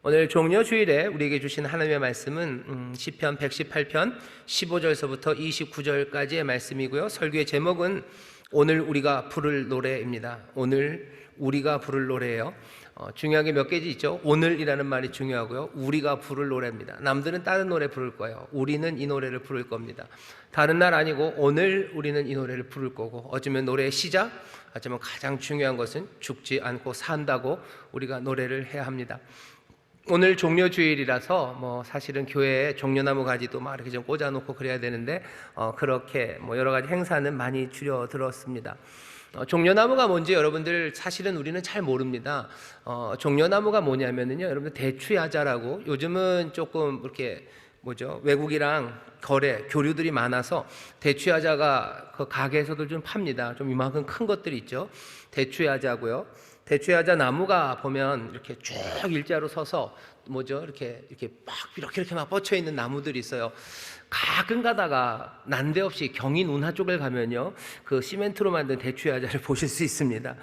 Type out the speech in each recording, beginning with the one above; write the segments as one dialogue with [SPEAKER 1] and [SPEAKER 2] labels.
[SPEAKER 1] 오늘 종려주일에 우리에게 주신 하나님의 말씀은 시편 118편 15절서부터 29절까지의 말씀이고요. 설교의 제목은 오늘 우리가 부를 노래입니다. 오늘 우리가 부를 노래예요. 중요한 게 몇 개지 있죠. 오늘이라는 말이 중요하고요. 우리가 부를 노래입니다. 남들은 다른 노래 부를 거예요. 우리는 이 노래를 부를 겁니다. 다른 날 아니고 오늘 우리는 이 노래를 부를 거고, 어쩌면 노래의 시작, 어쩌면 가장 중요한 것은 죽지 않고 산다고 우리가 노래를 해야 합니다. 오늘 종려주일이라서 사실은 교회에 종려나무 가지도 막 이렇게 좀 꽂아놓고 그래야 되는데 그렇게 여러 가지 행사는 많이 줄여들었습니다. 종려나무가 뭔지 여러분들 사실은 우리는 잘 모릅니다. 종려나무가 뭐냐면요, 여러분들 대추야자라고, 요즘은 조금 이렇게 외국이랑 교류들이 많아서 대추야자가 그 가게에서도 좀 팝니다. 좀 이만큼 큰 것들이 있죠. 대추야자고요. 대추야자 나무가 보면 이렇게 쭉 일자로 서서 이렇게 막 뻗쳐 있는 나무들이 있어요. 가끔 가다가 난데없이 경인 운하 쪽을 가면요, 그 시멘트로 만든 대추야자를 보실 수 있습니다.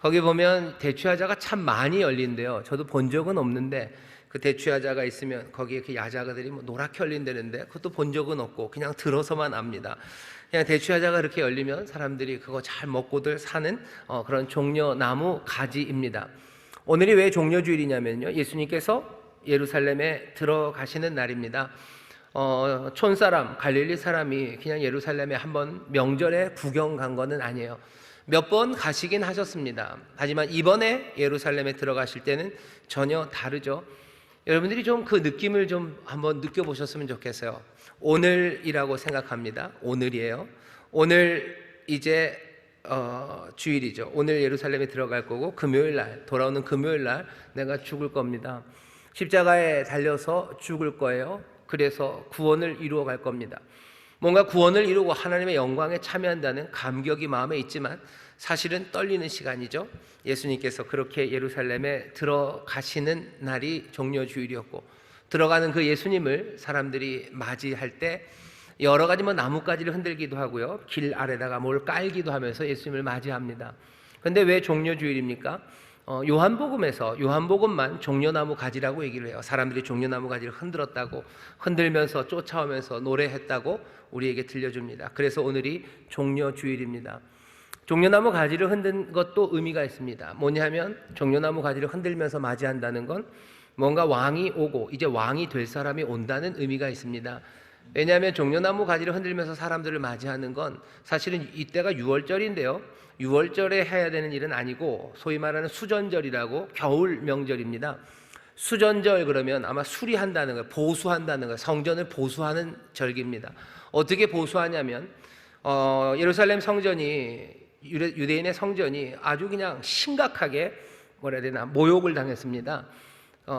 [SPEAKER 1] 거기 보면 대추야자가 참 많이 열린대요. 저도 본 적은 없는데 그 대추야자가 있으면 거기에 그 야자가들이 노랗게 열린다는데 그것도 본 적은 없고 그냥 들어서만 압니다. 그냥 대추야자가 이렇게 열리면 사람들이 그거 잘 먹고들 사는 그런 종려나무 가지입니다. 오늘이 왜 종려주일이냐면요, 예수님께서 예루살렘에 들어가시는 날입니다. 촌사람, 갈릴리 사람이 그냥 예루살렘에 한번 명절에 구경 간 거는 아니에요. 몇 번 가시긴 하셨습니다. 하지만 이번에 예루살렘에 들어가실 때는 전혀 다르죠. 여러분들이 좀 그 느낌을 좀 한번 느껴보셨으면 좋겠어요. 오늘이라고 생각합니다. 오늘이에요. 오늘 이제 주일이죠. 오늘 예루살렘에 들어갈 거고 금요일날, 돌아오는 금요일날 내가 죽을 겁니다. 십자가에 달려서 죽을 거예요. 그래서 구원을 이루어 갈 겁니다. 뭔가 구원을 이루고 하나님의 영광에 참여한다는 감격이 마음에 있지만 사실은 떨리는 시간이죠. 예수님께서 그렇게 예루살렘에 들어가시는 날이 종려주일이었고, 들어가는 그 예수님을 사람들이 맞이할 때 여러 가지 나뭇가지를 흔들기도 하고요, 길 아래다가 뭘 깔기도 하면서 예수님을 맞이합니다. 그런데 왜 종려주일입니까? 요한복음만 종려나무 가지라고 얘기를 해요. 사람들이 종려나무 가지를 흔들었다고, 흔들면서 쫓아오면서 노래했다고 우리에게 들려줍니다. 그래서 오늘이 종려주일입니다. 종려나무 가지를 흔든 것도 의미가 있습니다. 뭐냐면 종려나무 가지를 흔들면서 맞이한다는 건 뭔가 왕이 오고 이제 왕이 될 사람이 온다는 의미가 있습니다. 왜냐하면 종려나무 가지를 흔들면서 사람들을 맞이하는 건 사실은 이때가 6월절인데요, 6월절에 해야 되는 일은 아니고 소위 말하는 수전절이라고 겨울 명절입니다. 수전절 그러면 아마 수리한다는 거예요. 보수한다는 거예요. 성전을 보수하는 절기입니다. 어떻게 보수하냐면 예루살렘 성전이, 유대인의 성전이 아주 그냥 심각하게 모욕을 당했습니다.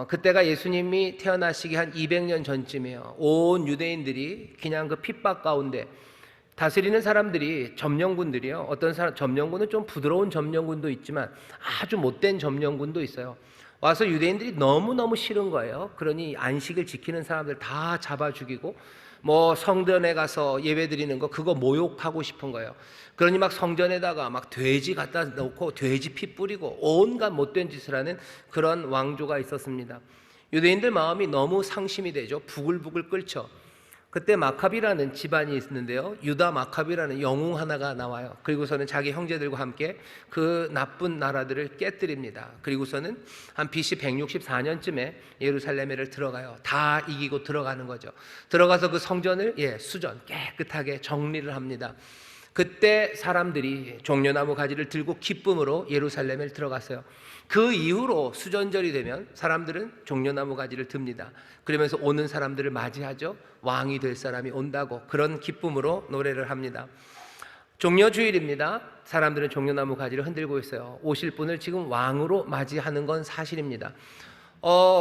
[SPEAKER 1] 그때가 예수님이 태어나시기 한 200년 전쯤이에요. 온 유대인들이 그냥 그 핍박 가운데 다스리는 사람들이, 점령군들이요, 점령군은 좀 부드러운 점령군도 있지만 아주 못된 점령군도 있어요. 와서 유대인들이 너무너무 싫은 거예요. 그러니 안식을 지키는 사람들 다 잡아 죽이고, 성전에 가서 예배 드리는 거 그거 모욕하고 싶은 거예요. 그러니 막 성전에다가 막 돼지 갖다 놓고 돼지 피 뿌리고 온갖 못된 짓을 하는 그런 왕조가 있었습니다. 유대인들 마음이 너무 상심이 되죠. 부글부글 끓죠. 그때 마카비라는 집안이 있는데요, 유다 마카비라는 영웅 하나가 나와요. 그리고서는 자기 형제들과 함께 그 나쁜 나라들을 깨뜨립니다. 그리고서는 한 BC 164년쯤에 예루살렘에를 들어가요. 다 이기고 들어가는 거죠. 들어가서 그 성전을 수전 깨끗하게 정리를 합니다. 그때 사람들이 종려나무 가지를 들고 기쁨으로 예루살렘에 들어갔어요. 그 이후로 수전절이 되면 사람들은 종려나무 가지를 듭니다. 그러면서 오는 사람들을 맞이하죠. 왕이 될 사람이 온다고 그런 기쁨으로 노래를 합니다. 종려주일입니다. 사람들은 종려나무 가지를 흔들고 있어요. 오실 분을 지금 왕으로 맞이하는 건 사실입니다.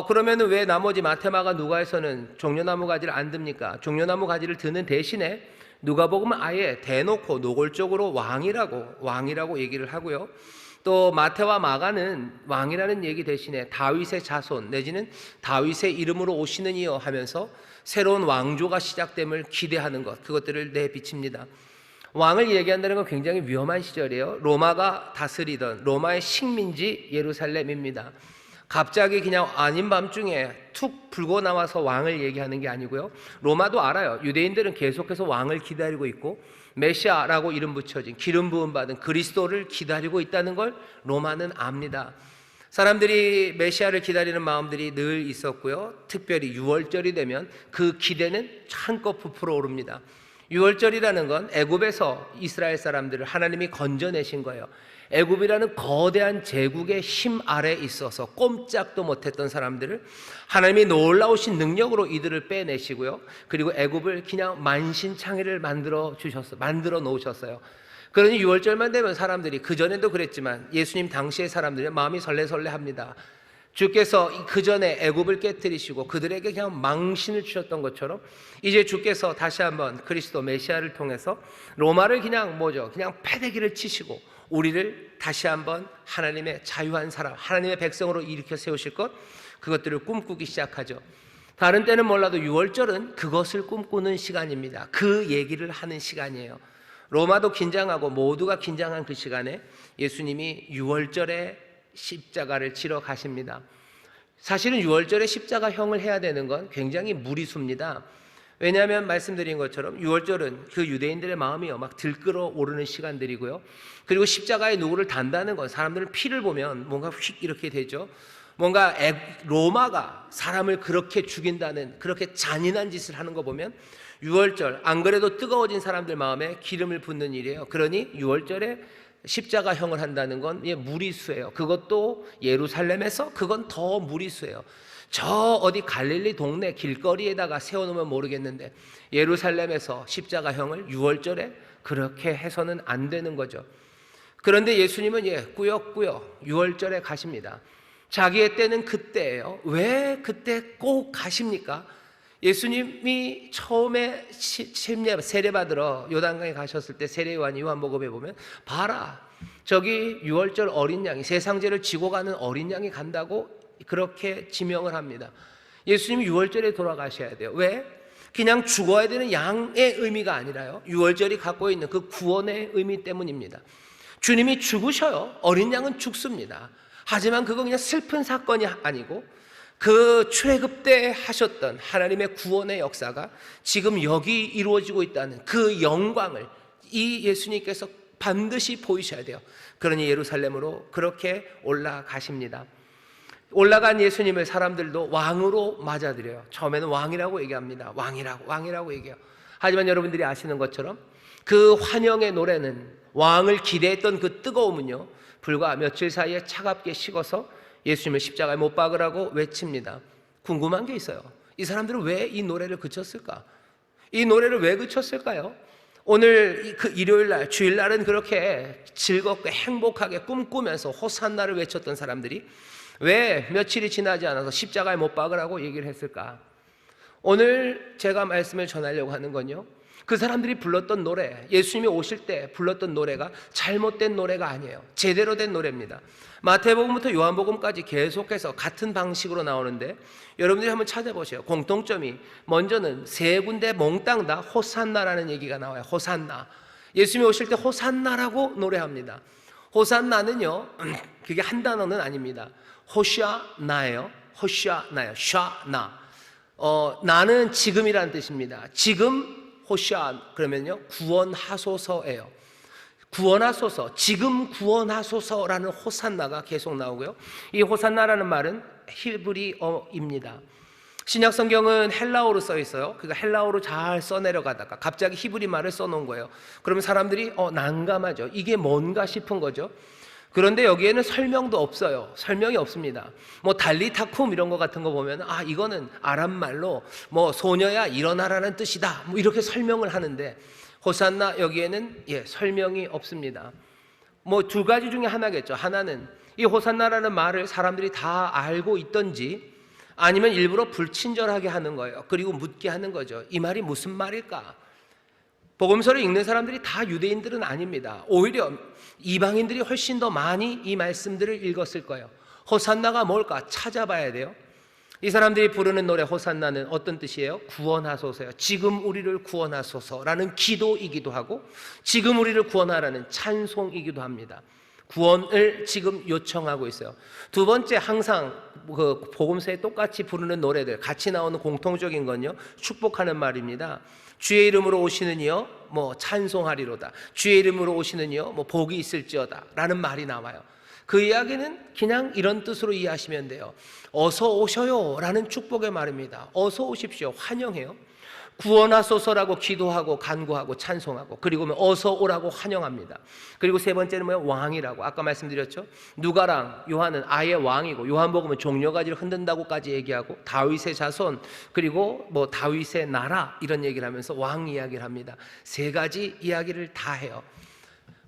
[SPEAKER 1] 그러면 왜 나머지 마태마가 누가에서는 종려나무 가지를 안 듭니까? 종려나무 가지를 드는 대신에 누가복음은 아예 대놓고 노골적으로 왕이라고 얘기를 하고요. 또 마태와 마가는 왕이라는 얘기 대신에 다윗의 자손 내지는 다윗의 이름으로 오시는 이여 하면서 새로운 왕조가 시작됨을 기대하는 것, 그것들을 내비칩니다. 왕을 얘기한다는 건 굉장히 위험한 시절이에요. 로마가 다스리던 로마의 식민지 예루살렘입니다. 갑자기 그냥 아닌 밤중에 툭 불고 나와서 왕을 얘기하는 게 아니고요. 로마도 알아요. 유대인들은 계속해서 왕을 기다리고 있고 메시아라고 이름 붙여진 기름 부음 받은 그리스도를 기다리고 있다는 걸 로마는 압니다. 사람들이 메시아를 기다리는 마음들이 늘 있었고요. 특별히 유월절이 되면 그 기대는 한껏 부풀어 오릅니다. 유월절이라는 건 애굽에서 이스라엘 사람들을 하나님이 건져내신 거예요. 애굽이라는 거대한 제국의 힘 아래 있어서 꼼짝도 못했던 사람들을 하나님이 놀라우신 능력으로 이들을 빼내시고요. 그리고 애굽을 그냥 만신창이를 만들어 놓으셨어요. 그러니 유월절만 되면 사람들이, 그전에도 그랬지만 예수님 당시의 사람들이 마음이 설레설레합니다. 주께서 그전에 애굽을 깨뜨리시고 그들에게 그냥 망신을 주셨던 것처럼 이제 주께서 다시 한번 그리스도 메시아를 통해서 로마를 그냥 패대기를 치시고 우리를 다시 한번 하나님의 자유한 사람, 하나님의 백성으로 일으켜 세우실 것, 그것들을 꿈꾸기 시작하죠. 다른 때는 몰라도 유월절은 그것을 꿈꾸는 시간입니다. 그 얘기를 하는 시간이에요. 로마도 긴장하고 모두가 긴장한 그 시간에 예수님이 유월절에 십자가를 지러 가십니다. 사실은 유월절에 십자가형을 해야 되는 건 굉장히 무리수입니다. 왜냐하면 말씀드린 것처럼 유월절은 그 유대인들의 마음이 막 들끓어 오르는 시간들이고요. 그리고 십자가에 누구를 단다는 건 사람들은 피를 보면 뭔가 휙 이렇게 되죠. 뭔가 로마가 사람을 그렇게 죽인다는, 그렇게 잔인한 짓을 하는 거 보면 유월절, 안 그래도 뜨거워진 사람들 마음에 기름을 붓는 일이에요. 그러니 유월절에 십자가형을 한다는 건 무리수예요. 그것도 예루살렘에서 그건 더 무리수예요. 저 어디 갈릴리 동네 길거리에다가 세워놓으면 모르겠는데 예루살렘에서 십자가형을 유월절에 그렇게 해서는 안 되는 거죠. 그런데 예수님은 꾸역꾸역 유월절에 가십니다. 자기의 때는 그때예요. 왜 그때 꼭 가십니까? 예수님이 처음에 세례받으러 요단강에 가셨을 때 세례요한 요한복음에 보면 봐라, 저기 유월절 어린 양이, 세상죄를 지고 가는 어린 양이 간다고 그렇게 지명을 합니다. 예수님이 유월절에 돌아가셔야 돼요. 왜? 그냥 죽어야 되는 양의 의미가 아니라요, 유월절이 갖고 있는 그 구원의 의미 때문입니다. 주님이 죽으셔요. 어린 양은 죽습니다. 하지만 그건 그냥 슬픈 사건이 아니고 그 출애굽 때 하셨던 하나님의 구원의 역사가 지금 여기 이루어지고 있다는 그 영광을 이 예수님께서 반드시 보이셔야 돼요. 그러니 예루살렘으로 그렇게 올라가십니다. 올라간 예수님을 사람들도 왕으로 맞아들여요. 처음에는 왕이라고 얘기합니다. 왕이라고 얘기해요. 하지만 여러분들이 아시는 것처럼 그 환영의 노래는, 왕을 기대했던 그 뜨거움은요, 불과 며칠 사이에 차갑게 식어서 예수님을 십자가에 못 박으라고 외칩니다. 궁금한 게 있어요. 이 사람들은 왜 이 노래를 그쳤을까? 이 노래를 왜 그쳤을까요? 오늘 그 일요일날, 주일날은 그렇게 즐겁게 행복하게 꿈꾸면서 호산나를 외쳤던 사람들이 왜 며칠이 지나지 않아서 십자가에 못 박으라고 얘기를 했을까? 오늘 제가 말씀을 전하려고 하는 건요, 그 사람들이 불렀던 노래, 예수님이 오실 때 불렀던 노래가 잘못된 노래가 아니에요. 제대로 된 노래입니다. 마태복음부터 요한복음까지 계속해서 같은 방식으로 나오는데 여러분들이 한번 찾아보세요. 공통점이 먼저는 세 군데 몽땅 다 호산나라는 얘기가 나와요. 호산나. 예수님이 오실 때 호산나라고 노래합니다. 호산나는요, 그게 한 단어는 아닙니다. 호샤나예요. 호샤나요. 샤나. 나는 지금이라는 뜻입니다. 지금 호샤 그러면요, 구원하소서예요. 구원하소서, 지금 구원하소서라는 호산나가 계속 나오고요. 이 호산나라는 말은 히브리어입니다. 신약 성경은 헬라어로 써 있어요. 그러니까 헬라어로 잘 써내려가다가 갑자기 히브리 말을 써놓은 거예요. 그러면 사람들이 난감하죠. 이게 뭔가 싶은 거죠. 그런데 여기에는 설명도 없어요. 설명이 없습니다. 뭐 달리타쿰 이런 거 같은 거 보면 이거는 아람 말로 뭐 소녀야 일어나라는 뜻이다, 뭐 이렇게 설명을 하는데 호산나 여기에는 설명이 없습니다. 뭐 두 가지 중에 하나겠죠. 하나는 이 호산나라는 말을 사람들이 다 알고 있던지 아니면 일부러 불친절하게 하는 거예요. 그리고 묻게 하는 거죠. 이 말이 무슨 말일까? 복음서를 읽는 사람들이 다 유대인들은 아닙니다. 오히려 이방인들이 훨씬 더 많이 이 말씀들을 읽었을 거예요. 호산나가 뭘까 찾아봐야 돼요. 이 사람들이 부르는 노래 호산나는 어떤 뜻이에요? 구원하소서요. 지금 우리를 구원하소서라는 기도이기도 하고 지금 우리를 구원하라는 찬송이기도 합니다. 구원을 지금 요청하고 있어요. 두 번째, 항상 그 복음서에 똑같이 부르는 노래들 같이 나오는 공통적인 건요, 축복하는 말입니다. 주의 이름으로 오시는 이여 뭐 찬송하리로다. 주의 이름으로 오시는 이여 뭐 복이 있을지어다 라는 말이 나와요. 그 이야기는 그냥 이런 뜻으로 이해하시면 돼요. 어서 오셔요 라는 축복의 말입니다. 어서 오십시오. 환영해요. 구원하소서라고 기도하고 간구하고 찬송하고, 그리고 어서 오라고 환영합니다. 그리고 세 번째는 뭐예요? 왕이라고. 아까 말씀드렸죠. 누가랑 요한은 아예 왕이고, 요한복음은 종려가지를 흔든다고까지 얘기하고, 다윗의 자손, 그리고 뭐 다윗의 나라 이런 얘기를 하면서 왕 이야기를 합니다. 세 가지 이야기를 다 해요.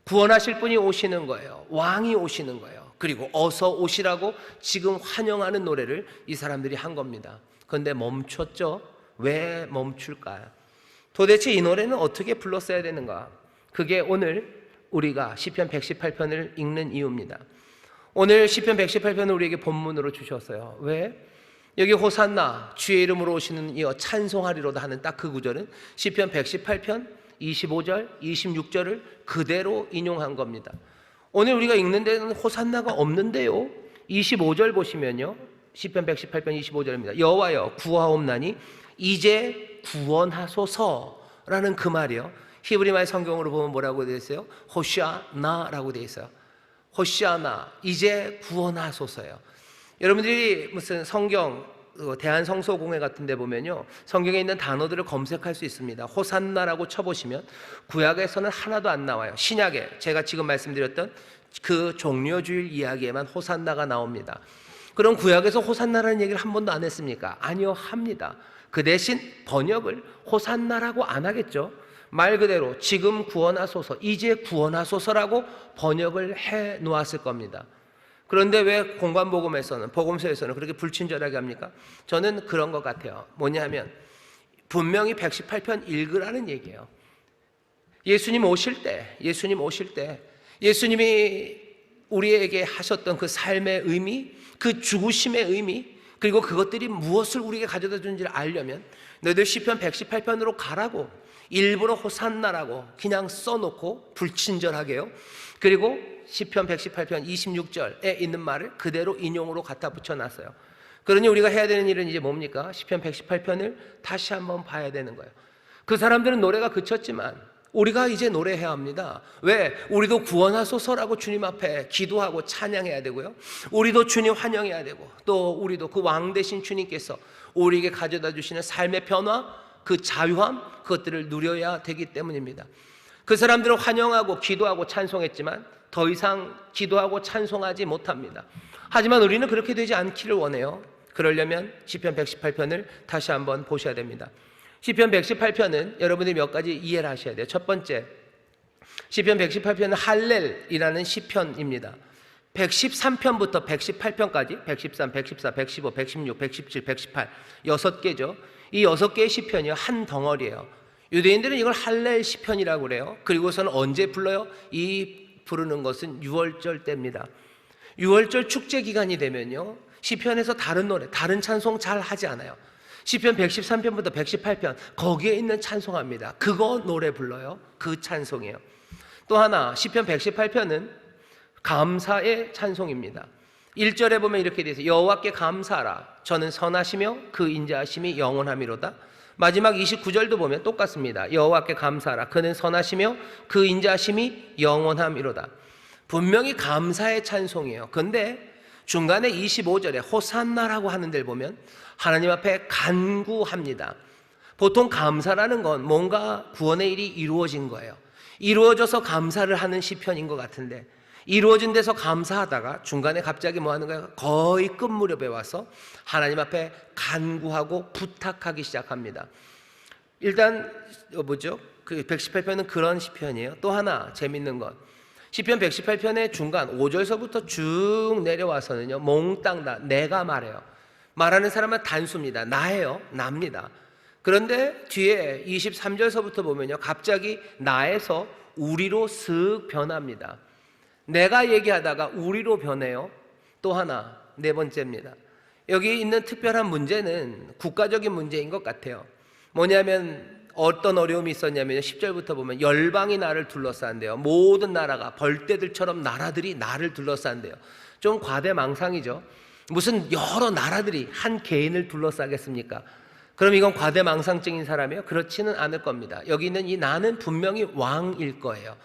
[SPEAKER 1] 구원하실 분이 오시는 거예요. 왕이 오시는 거예요. 그리고 어서 오시라고 지금 환영하는 노래를 이 사람들이 한 겁니다. 그런데 멈췄죠. 왜 멈출까요? 도대체 이 노래는 어떻게 불렀어야 되는가? 그게 오늘 우리가 시편 118편을 읽는 이유입니다. 오늘 시편 118편을 우리에게 본문으로 주셨어요. 왜? 여기 호산나 주의 이름으로 오시는 이여 찬송하리로다 하는 딱 그 구절은 시편 118편 25절, 26절을 그대로 인용한 겁니다. 오늘 우리가 읽는 데는 호산나가 없는데요. 25절 보시면요. 시편 118편 25절입니다. 여호와여 구하옵나니 이제 구원하소서라는 그 말이요. 히브리말 성경으로 보면 뭐라고 되어 있어요? 호시아나라고 되어 있어요. 호시아나, 이제 구원하소서예요. 여러분들이 무슨 성경 대한성서공회 같은 데 보면요, 성경에 있는 단어들을 검색할 수 있습니다. 호산나라고 쳐보시면 구약에서는 하나도 안 나와요. 신약에 제가 지금 말씀드렸던 그 종려주일 이야기에만 호산나가 나옵니다. 그럼 구약에서 호산나라는 얘기를 한 번도 안 했습니까? 아니요, 합니다. 그 대신 번역을 호산나라고 안 하겠죠. 말 그대로 지금 구원하소서, 이제 구원하소서라고 번역을 해 놓았을 겁니다. 그런데 왜 공관복음에서는, 복음서에서는 그렇게 불친절하게 합니까? 저는 그런 것 같아요. 뭐냐면 분명히 118편 읽으라는 얘기예요. 예수님 오실 때 예수님이 우리에게 하셨던 그 삶의 의미, 그 죽으심의 의미, 그리고 그것들이 무엇을 우리에게 가져다 주는지를 알려면 너희들 시편 118편으로 가라고 일부러 호산나라고 그냥 써놓고 불친절하게요. 그리고 시편 118편 26절에 있는 말을 그대로 인용으로 갖다 붙여놨어요. 그러니 우리가 해야 되는 일은 이제 뭡니까? 시편 118편을 다시 한번 봐야 되는 거예요. 그 사람들은 노래가 그쳤지만 우리가 이제 노래해야 합니다. 왜? 우리도 구원하소서라고 주님 앞에 기도하고 찬양해야 되고요. 우리도 주님 환영해야 되고, 또 우리도 그 왕 되신 주님께서 우리에게 가져다 주시는 삶의 변화, 그 자유함, 그것들을 누려야 되기 때문입니다. 그 사람들은 환영하고 기도하고 찬송했지만 더 이상 기도하고 찬송하지 못합니다. 하지만 우리는 그렇게 되지 않기를 원해요. 그러려면 시편 118편을 다시 한번 보셔야 됩니다. 시편 118편은 여러분들이 몇 가지 이해를 하셔야 돼요. 첫 번째, 시편 118편은 할렐이라는 시편입니다. 113편부터 118편까지 113, 114, 115, 116, 117, 118 6개죠. 이 6개의 시편이 한 덩어리예요. 유대인들은 이걸 할렐 시편이라고 그래요. 그리고서는 언제 불러요? 이 부르는 것은 6월절 때입니다. 6월절 축제 기간이 되면요, 시편에서 다른 노래, 다른 찬송 잘 하지 않아요. 시편 113편부터 118편 거기에 있는 찬송합니다. 그거 노래 불러요. 그 찬송이에요. 또 하나, 시편 118편은 감사의 찬송입니다. 1절에 보면 이렇게 되어 있어요. 여호와께 감사하라. 저는 선하시며 그 인자하심이 영원함이로다. 마지막 29절도 보면 똑같습니다. 여호와께 감사하라. 그는 선하시며 그 인자하심이 영원함이로다. 분명히 감사의 찬송이에요. 그런데 중간에 25절에 호산나라고 하는 데를 보면 하나님 앞에 간구합니다. 보통 감사라는 건 뭔가 구원의 일이 이루어진 거예요. 이루어져서 감사를 하는 시편인 것 같은데, 이루어진 데서 감사하다가 중간에 갑자기 뭐 하는 거예요? 거의 끝 무렵에 와서 하나님 앞에 간구하고 부탁하기 시작합니다. 일단 그 118편은 그런 시편이에요. 또 하나 재밌는 건 시편 118편의 중간 5절서부터 쭉 내려와서는요, 몽땅 다 내가 말해요. 말하는 사람은 단수입니다. 나예요. 납니다. 그런데 뒤에 23절서부터 보면요, 갑자기 나에서 우리로 슥 변합니다. 내가 얘기하다가 우리로 변해요. 또 하나, 네 번째입니다. 여기 있는 특별한 문제는 국가적인 문제인 것 같아요. 뭐냐면 어떤 어려움이 있었냐면 10절부터 보면 열방이 나를 둘러싼대요. 모든 나라가 벌떼들처럼 나라들이 나를 둘러싼대요. 좀 과대망상이죠. 무슨 여러 나라들이 한 개인을 둘러싸겠습니까? 그럼 이건 과대망상증인 사람이에요? 그렇지는 않을 겁니다. 여기 있는 이 나는 분명히 왕일 거예요.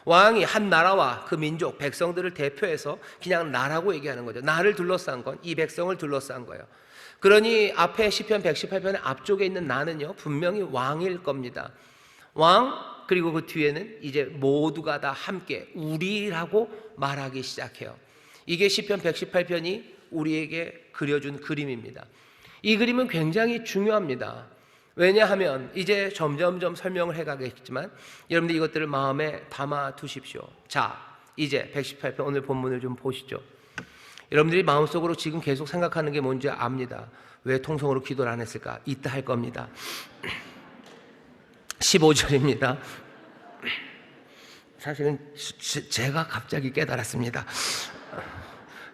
[SPEAKER 1] 왕이 한 나라와 그 민족, 백성들을 대표해서 그냥 나라고 얘기하는 거죠. 나를 둘러싼 건 이 백성을 둘러싼 거예요. 그러니 앞에 시편 118편의 앞쪽에 있는 나는요, 분명히 왕일 겁니다. 왕, 그리고 그 뒤에는 이제 모두가 다 함께 우리라고 말하기 시작해요. 이게 시편 118편이 우리에게 그려준 그림입니다. 이 그림은 굉장히 중요합니다. 왜냐하면 이제 점점점 설명을 해가겠지만 여러분들 이것들을 마음에 담아 두십시오. 자, 이제 118편 오늘 본문을 좀 보시죠. 여러분들이 마음속으로 지금 계속 생각하는 게 뭔지 압니다. 왜 통성으로 기도를 안 했을까? 이따 할 겁니다. 15절입니다. 사실은 제가 갑자기 깨달았습니다.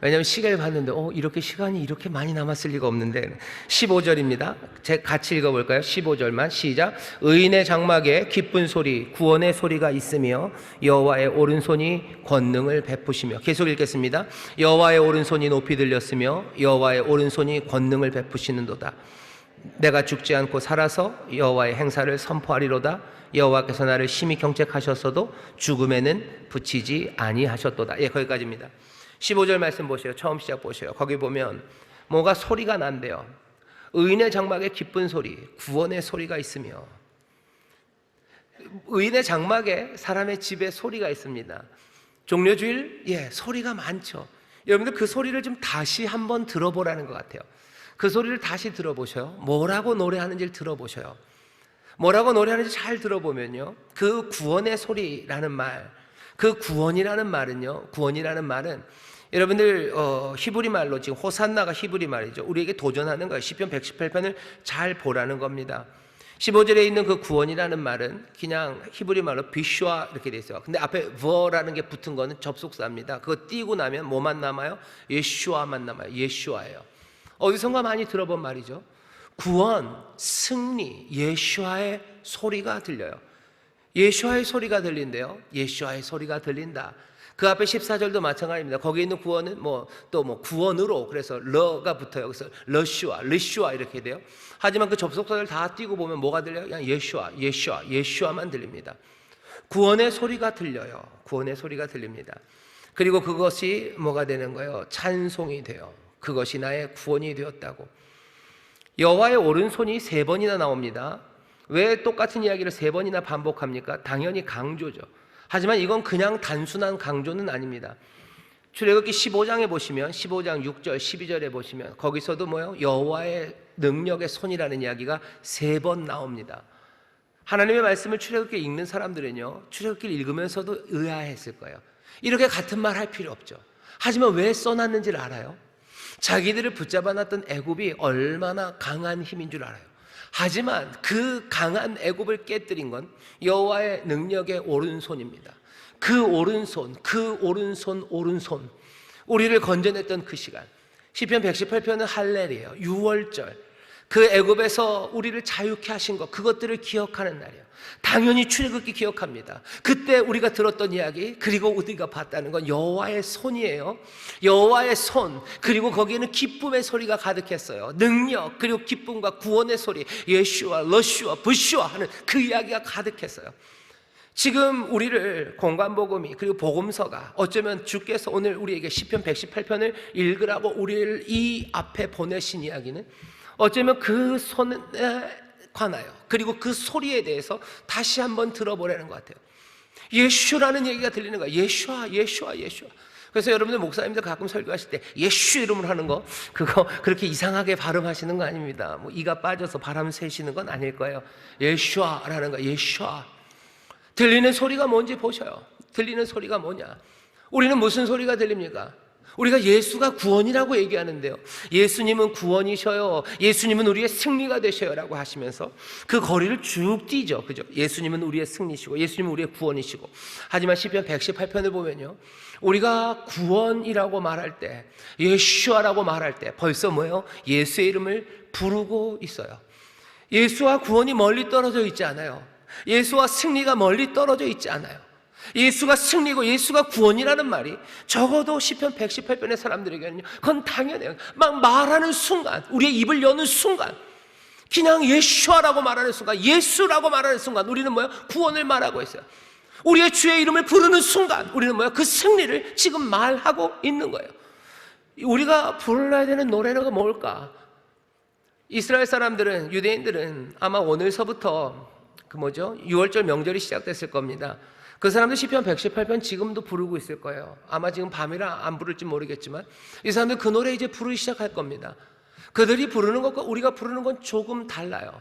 [SPEAKER 1] 왜냐하면 시계를 봤는데 이렇게 시간이 이렇게 많이 남았을 리가 없는데 15절입니다. 같이 읽어볼까요? 15절만 시작. 의인의 장막에 기쁜 소리 구원의 소리가 있으며 여호와의 오른손이 권능을 베푸시며. 계속 읽겠습니다. 여호와의 오른손이 높이 들렸으며 여호와의 오른손이 권능을 베푸시는도다. 내가 죽지 않고 살아서 여호와의 행사를 선포하리로다. 여호와께서 나를 심히 경책하셨어도 죽음에는 붙이지 아니하셨도다. 예, 거기까지입니다. 15절 말씀 보세요. 처음 시작 보세요. 거기 보면 뭐가 소리가 난대요. 의인의 장막에 기쁜 소리, 구원의 소리가 있으며. 의인의 장막에 사람의 집에 소리가 있습니다. 종려주일, 소리가 많죠. 여러분들 그 소리를 좀 다시 한번 들어보라는 것 같아요. 그 소리를 다시 들어보셔요. 뭐라고 노래하는지를 들어보셔요. 뭐라고 노래하는지 잘 들어보면요, 그 구원의 소리라는 말, 그 구원이라는 말은 여러분들 히브리 말로 지금 호산나가 히브리 말이죠. 우리에게 도전하는 거예요. 시편 118편을 잘 보라는 겁니다. 15절에 있는 그 구원이라는 말은 그냥 히브리 말로 비슈아 이렇게 돼 있어요. 근데 앞에 버라는 게 붙은 거는 접속사입니다. 그거 띄고 나면 뭐만 남아요? 예슈아만 남아요. 예슈아예요. 어디선가 많이 들어본 말이죠. 구원, 승리, 예슈아의 소리가 들려요. 예슈아의 소리가 들린대요. 예슈아의 소리가 들린다. 그 앞에 14절도 마찬가지입니다. 거기에 있는 구원은 구원으로, 그래서 러가 붙어요. 그래서 르슈아 이렇게 돼요. 하지만 그 접속사를 다 띄고 보면 뭐가 들려요? 그냥 예슈아만 들립니다. 구원의 소리가 들려요. 구원의 소리가 들립니다. 그리고 그것이 뭐가 되는 거예요? 찬송이 돼요. 그것이 나의 구원이 되었다고. 여호와의 오른손이 3번이나 나옵니다. 왜 똑같은 이야기를 3번이나 반복합니까? 당연히 강조죠. 하지만 이건 그냥 단순한 강조는 아닙니다. 출애굽기 15장에 보시면 15장 6절 12절에 보시면 거기서도 여호와의 능력의 손이라는 이야기가 3번 나옵니다. 하나님의 말씀을 출애굽기 읽는 사람들은요, 출애굽기를 읽으면서도 의아했을 거예요. 이렇게 같은 말 할 필요 없죠. 하지만 왜 써놨는지를 알아요? 자기들을 붙잡아놨던 애굽이 얼마나 강한 힘인 줄 알아요. 하지만 그 강한 애굽을 깨뜨린 건 여호와의 능력의 오른손입니다. 그 오른손, 우리를 건져냈던 그 시간. 시편 118편은 할렐이에요. 6월절. 그 애굽에서 우리를 자유케 하신 것, 그것들을 기억하는 날이에요. 당연히 출애굽기 기억합니다. 그때 우리가 들었던 이야기, 그리고 우리가 봤다는 건 여호와의 손이에요. 여호와의 손, 그리고 거기에는 기쁨의 소리가 가득했어요. 능력, 그리고 기쁨과 구원의 소리, 예슈아, 러슈아, 부슈아 하는 그 이야기가 가득했어요. 지금 우리를 공관복음이, 그리고 복음서가 어쩌면 주께서 오늘 우리에게 시편 118편을 읽으라고 우리를 이 앞에 보내신 이야기는 어쩌면 그 손에 관하여, 그리고 그 소리에 대해서 다시 한번 들어보라는 것 같아요. 예슈라는 얘기가 들리는 거예요. 예슈아. 그래서 여러분들 목사님들 가끔 설교하실 때 예슈 이름으로 하는 거, 그거 그렇게 이상하게 발음하시는 거 아닙니다. 이가 빠져서 바람 쐬시는 건 아닐 거예요. 예슈아라는 거, 예슈아. 들리는 소리가 뭔지 보셔요. 들리는 소리가 뭐냐? 우리는 무슨 소리가 들립니까? 우리가 예수가 구원이라고 얘기하는데요, 예수님은 구원이셔요, 예수님은 우리의 승리가 되셔요 라고 하시면서 그 거리를 쭉 뛰죠. 그죠? 예수님은 우리의 승리시고 예수님은 우리의 구원이시고. 하지만 시편 118편을 보면요, 우리가 구원이라고 말할 때, 예수아라고 말할 때 벌써 예수의 이름을 부르고 있어요. 예수와 구원이 멀리 떨어져 있지 않아요. 예수와 승리가 멀리 떨어져 있지 않아요. 예수가 승리고 예수가 구원이라는 말이 적어도 시편 118편의 사람들에게는요, 그건 당연해요. 막 말하는 순간, 우리의 입을 여는 순간, 그냥 예수라고 말하는 순간, 예수라고 말하는 순간 우리는 뭐예요? 구원을 말하고 있어요. 우리의 주의 이름을 부르는 순간 우리는 뭐예요? 그 승리를 지금 말하고 있는 거예요. 우리가 불러야 되는 노래가 뭘까? 이스라엘 사람들은, 유대인들은 아마 오늘서부터 6월절 명절이 시작됐을 겁니다. 그 사람들 시편 118편 지금도 부르고 있을 거예요. 아마 지금 밤이라 안 부를지 모르겠지만 이 사람들 그 노래 이제 부르기 시작할 겁니다. 그들이 부르는 것과 우리가 부르는 건 조금 달라요.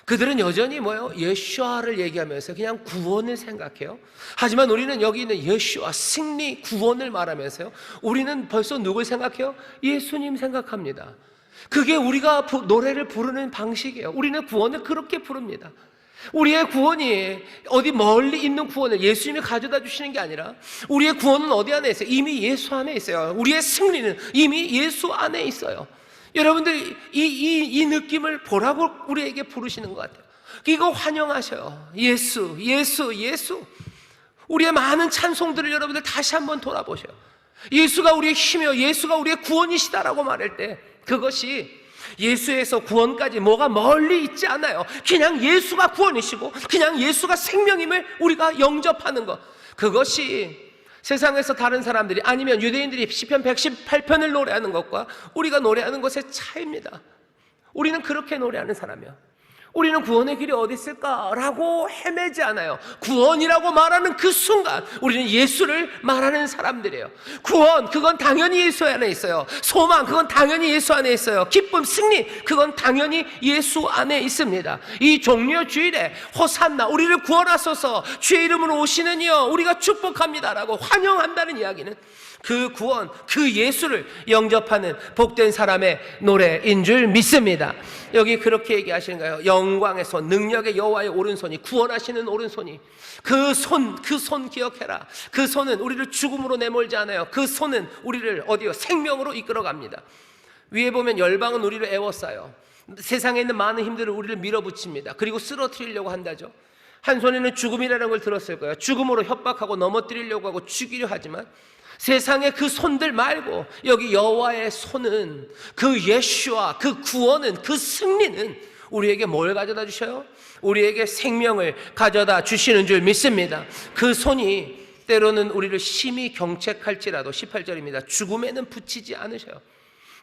[SPEAKER 1] 그들은 여전히 예수아를 얘기하면서 그냥 구원을 생각해요. 하지만 우리는 여기 있는 예수아, 승리, 구원을 말하면서요, 우리는 벌써 누굴 생각해요? 예수님 생각합니다. 그게 우리가 노래를 부르는 방식이에요. 우리는 구원을 그렇게 부릅니다. 우리의 구원이 어디 멀리 있는 구원을 예수님이 가져다 주시는 게 아니라 우리의 구원은 어디 안에 있어요? 이미 예수 안에 있어요. 우리의 승리는 이미 예수 안에 있어요. 여러분들 이 느낌을 보라고 우리에게 부르시는 것 같아요. 이거 환영하셔요. 예수, 예수, 예수. 우리의 많은 찬송들을 여러분들 다시 한번 돌아보셔요. 예수가 우리의 힘이요, 예수가 우리의 구원이시다라고 말할 때 그것이 예수에서 구원까지 뭐가 멀리 있지 않아요. 그냥 예수가 구원이시고 그냥 예수가 생명임을 우리가 영접하는 것, 그것이 세상에서 다른 사람들이 아니면 유대인들이 시편 118편을 노래하는 것과 우리가 노래하는 것의 차이입니다. 우리는 그렇게 노래하는 사람이요, 우리는 구원의 길이 어디 있을까라고 헤매지 않아요. 구원이라고 말하는 그 순간 우리는 예수를 말하는 사람들이에요. 구원, 그건 당연히 예수 안에 있어요. 소망, 그건 당연히 예수 안에 있어요. 기쁨, 승리, 그건 당연히 예수 안에 있습니다. 이 종려 주일에 호산나, 우리를 구원하소서, 주의 이름으로 오시는 이여 우리가 축복합니다라고 환영한다는 이야기는 그 구원, 그 예수를 영접하는 복된 사람의 노래인 줄 믿습니다. 여기 그렇게 얘기하시는 거예요. 영광의 손, 능력의 여호와의 오른손이, 구원하시는 오른손이, 그 손 기억해라. 그 손은 우리를 죽음으로 내몰지 않아요. 그 손은 우리를 어디요? 생명으로 이끌어갑니다. 위에 보면 열방은 우리를 애워싸요. 세상에 있는 많은 힘들을 우리를 밀어붙입니다. 그리고 쓰러뜨리려고 한다죠. 한 손에는 죽음이라는 걸 들었을 거예요. 죽음으로 협박하고 넘어뜨리려고 하고 죽이려 하지만 세상의 그 손들 말고 여기 여호와의 손은, 그 예수와 그 구원은, 그 승리는 우리에게 뭘 가져다 주셔요? 우리에게 생명을 가져다 주시는 줄 믿습니다. 그 손이 때로는 우리를 심히 경책할지라도 18절입니다. 죽음에는 붙이지 않으셔요.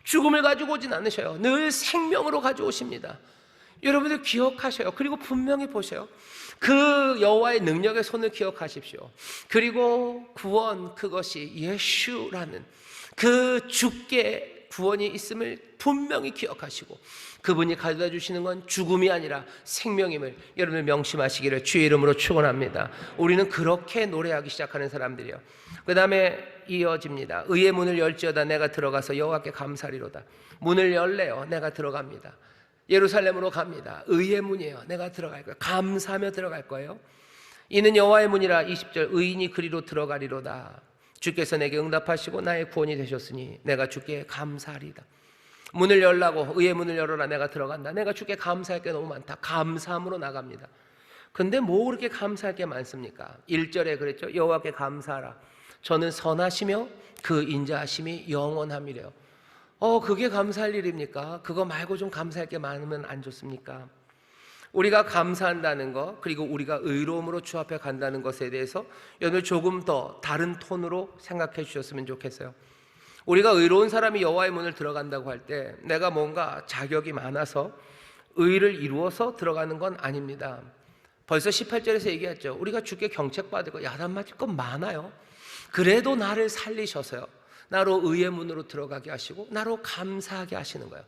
[SPEAKER 1] 죽음을 가지고 오진 않으셔요. 늘 생명으로 가져오십니다. 여러분들 기억하셔요. 그리고 분명히 보세요. 그 여호와의 능력의 손을 기억하십시오. 그리고 구원, 그것이 예수라는 그 주께 구원이 있음을 분명히 기억하시고 그분이 가져다 주시는 건 죽음이 아니라 생명임을 여러분들 명심하시기를 주의 이름으로 축원합니다. 우리는 그렇게 노래하기 시작하는 사람들이에요. 그 다음에 이어집니다. 의의 문을 열지어다 내가 들어가서 여호와께 감사리로다. 문을 열래요. 내가 들어갑니다. 예루살렘으로 갑니다. 의의 문이에요. 내가 들어갈 거예요. 감사하며 들어갈 거예요. 이는 여호와의 문이라. 20절 의인이 그리로 들어가리로다. 주께서 내게 응답하시고 나의 구원이 되셨으니 내가 주께 감사하리다. 문을 열라고, 의의 문을 열어라. 내가 들어간다. 내가 주께 감사할 게 너무 많다. 감사함으로 나갑니다. 근데 뭐 그렇게 감사할 게 많습니까? 1절에 그랬죠. 여호와께 감사하라. 저는 선하시며 그 인자하심이 영원함이래요. 그게 감사할 일입니까? 그거 말고 좀 감사할 게 많으면 안 좋습니까? 우리가 감사한다는 것, 그리고 우리가 의로움으로 주 앞에 간다는 것에 대해서 여러분 조금 더 다른 톤으로 생각해 주셨으면 좋겠어요. 우리가 의로운 사람이 여호와의 문을 들어간다고 할 때 내가 뭔가 자격이 많아서 의를 이루어서 들어가는 건 아닙니다. 벌써 18절에서 얘기했죠. 우리가 주께 경책받고 야단 맞을 건 많아요. 그래도 나를 살리셔서요, 나로 의의 문으로 들어가게 하시고 나로 감사하게 하시는 거예요.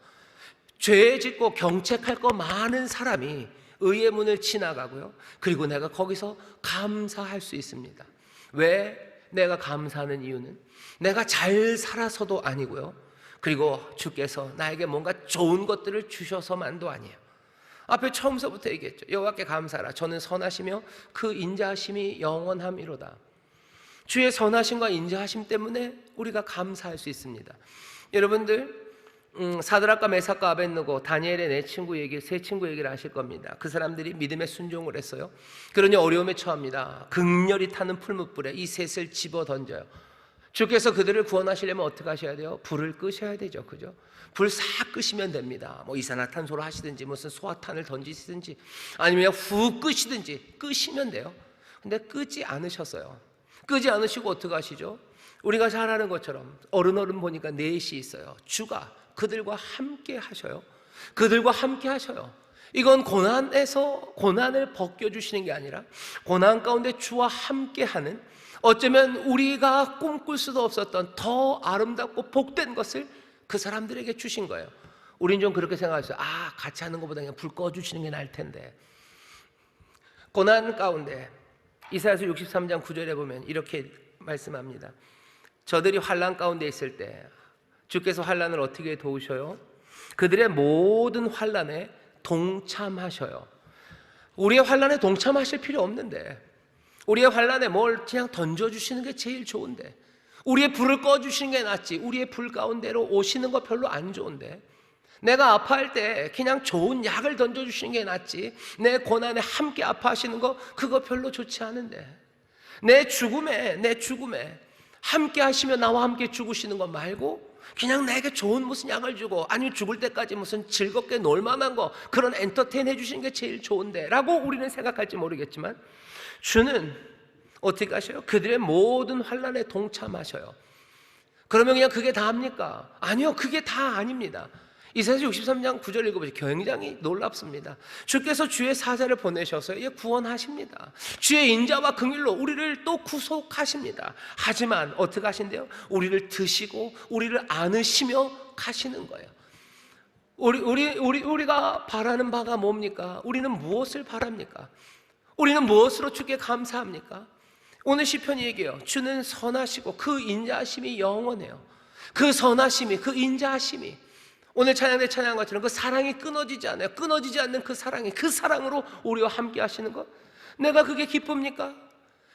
[SPEAKER 1] 죄 짓고 경책할 거 많은 사람이 의의 문을 지나가고요, 그리고 내가 거기서 감사할 수 있습니다. 왜 내가 감사하는 이유는 내가 잘 살아서도 아니고요, 그리고 주께서 나에게 뭔가 좋은 것들을 주셔서만도 아니에요. 앞에 처음서부터 얘기했죠. 여호와께 감사하라. 저는 선하시며 그 인자하심이 영원함이로다. 주의 선하심과 인자하심 때문에 우리가 감사할 수 있습니다. 여러분들, 사드락과 메삭과 아벳느고 다니엘의 세 친구 얘기를 아실 겁니다. 그 사람들이 믿음에 순종을 했어요. 그러니 어려움에 처합니다. 극렬히 타는 풀무불에 이 셋을 집어 던져요. 주께서 그들을 구원하시려면 어떻게 하셔야 돼요? 불을 끄셔야 되죠, 그죠? 불 싹 끄시면 됩니다. 뭐 이산화탄소를 하시든지 무슨 소화탄을 던지시든지 아니면 훅 끄시든지 끄시면 돼요. 근데 끄지 않으셨어요. 끄지 않으시고 어떻게 하시죠? 우리가 잘 아는 것처럼 어른 보니까 넷이 있어요. 주가 그들과 함께 하셔요. 그들과 함께 하셔요. 이건 고난에서 고난을 벗겨주시는 게 아니라 고난 가운데 주와 함께 하는, 어쩌면 우리가 꿈꿀 수도 없었던 더 아름답고 복된 것을 그 사람들에게 주신 거예요. 우린 좀 그렇게 생각했어요. 같이 하는 것보다 그냥 불 꺼주시는 게 나을 텐데. 고난 가운데 이사야서 63장 9절에 보면 이렇게 말씀합니다. 저들이 환난 가운데 있을 때 주께서 환난을 어떻게 도우셔요? 그들의 모든 환난에 동참하셔요. 우리의 환난에 동참하실 필요 없는데, 우리의 환난에 뭘 그냥 던져주시는 게 제일 좋은데, 우리의 불을 꺼주시는 게 낫지, 우리의 불 가운데로 오시는 거 별로 안 좋은데, 내가 아파할 때 그냥 좋은 약을 던져주시는 게 낫지, 내 고난에 함께 아파하시는 거 그거 별로 좋지 않은데, 내 죽음에 함께 하시며 나와 함께 죽으시는 것 말고 그냥 내게 좋은 무슨 약을 주고 아니면 죽을 때까지 무슨 즐겁게 놀만한 거 그런 엔터테인 해주시는 게 제일 좋은데 라고 우리는 생각할지 모르겠지만, 주는 어떻게 하셔요? 그들의 모든 환난에 동참하셔요. 그러면 그냥 그게 다입니까? 아니요, 그게 다 아닙니다. 이사야서 63장 9절 읽어보세요. 굉장히 놀랍습니다. 주께서 주의 사자를 보내셔서 구원하십니다. 주의 인자와 긍휼로 우리를 또 구속하십니다. 하지만 어떻게 하신대요? 우리를 드시고 우리를 안으시며 가시는 거예요. 우리가 바라는 바가 뭡니까? 우리는 무엇을 바랍니까? 우리는 무엇으로 주께 감사합니까? 오늘 시편이 얘기해요. 주는 선하시고 그 인자하심이 영원해요. 그 선하심이, 그 인자하심이, 오늘 찬양대 찬양한 것처럼 그 사랑이 끊어지지 않아요. 끊어지지 않는 그 사랑이, 그 사랑으로 우리와 함께 하시는 것, 내가 그게 기쁩니까?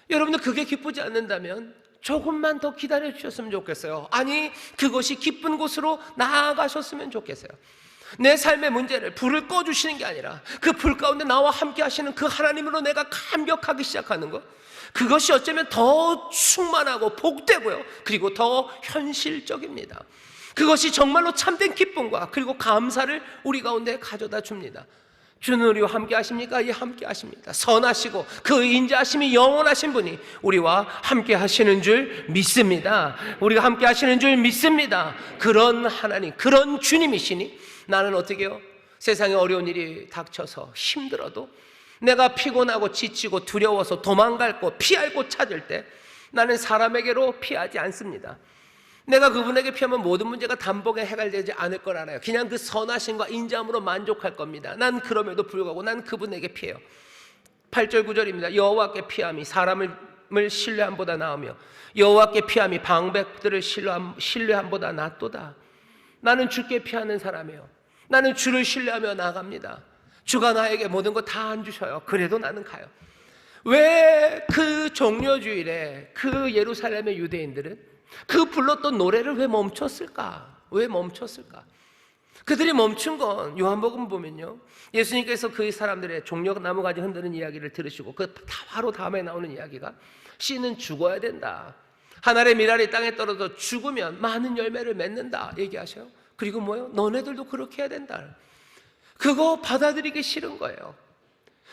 [SPEAKER 1] 여러분들 그게 기쁘지 않는다면 조금만 더 기다려 주셨으면 좋겠어요. 아니, 그것이 기쁜 곳으로 나아가셨으면 좋겠어요. 내 삶의 문제를 불을 꺼주시는 게 아니라 그 불 가운데 나와 함께 하시는 그 하나님으로 내가 감격하기 시작하는 것, 그것이 어쩌면 더 충만하고 복되고요, 그리고 더 현실적입니다. 그것이 정말로 참된 기쁨과 그리고 감사를 우리 가운데 가져다 줍니다. 주는 우리와 함께 하십니까? 예, 함께 하십니다. 선하시고 그 인자하심이 영원하신 분이 우리와 함께 하시는 줄 믿습니다. 우리가 함께 하시는 줄 믿습니다. 그런 하나님, 그런 주님이시니 나는 어떻게 해요? 세상에 어려운 일이 닥쳐서 힘들어도, 내가 피곤하고 지치고 두려워서 도망갈 곳, 피할 곳 찾을 때 나는 사람에게로 피하지 않습니다. 내가 그분에게 피하면 모든 문제가 단번에 해결되지 않을 걸 알아요. 그냥 그 선하심과 인자함으로 만족할 겁니다. 난 그럼에도 불구하고 난 그분에게 피해요. 8절 9절입니다. 여호와께 피함이 사람을 신뢰함보다 나으며 여호와께 피함이 방백들을 신뢰함보다 낫도다. 나는 주께 피하는 사람이에요. 나는 주를 신뢰하며 나갑니다. 주가 나에게 모든 거 다 안 주셔요. 그래도 나는 가요. 왜 그 종려주일에 그 예루살렘의 유대인들은 그 불렀던 노래를 왜 멈췄을까? 왜 멈췄을까? 그들이 멈춘 건 요한복음 보면요, 예수님께서 그 사람들의 종려나무 가지 흔드는 이야기를 들으시고 그 바로 다음에 나오는 이야기가, 씨는 죽어야 된다, 한 알의 밀알이 땅에 떨어져 죽으면 많은 열매를 맺는다 얘기하셔요. 그리고 뭐예요? 너네들도 그렇게 해야 된다. 그거 받아들이기 싫은 거예요.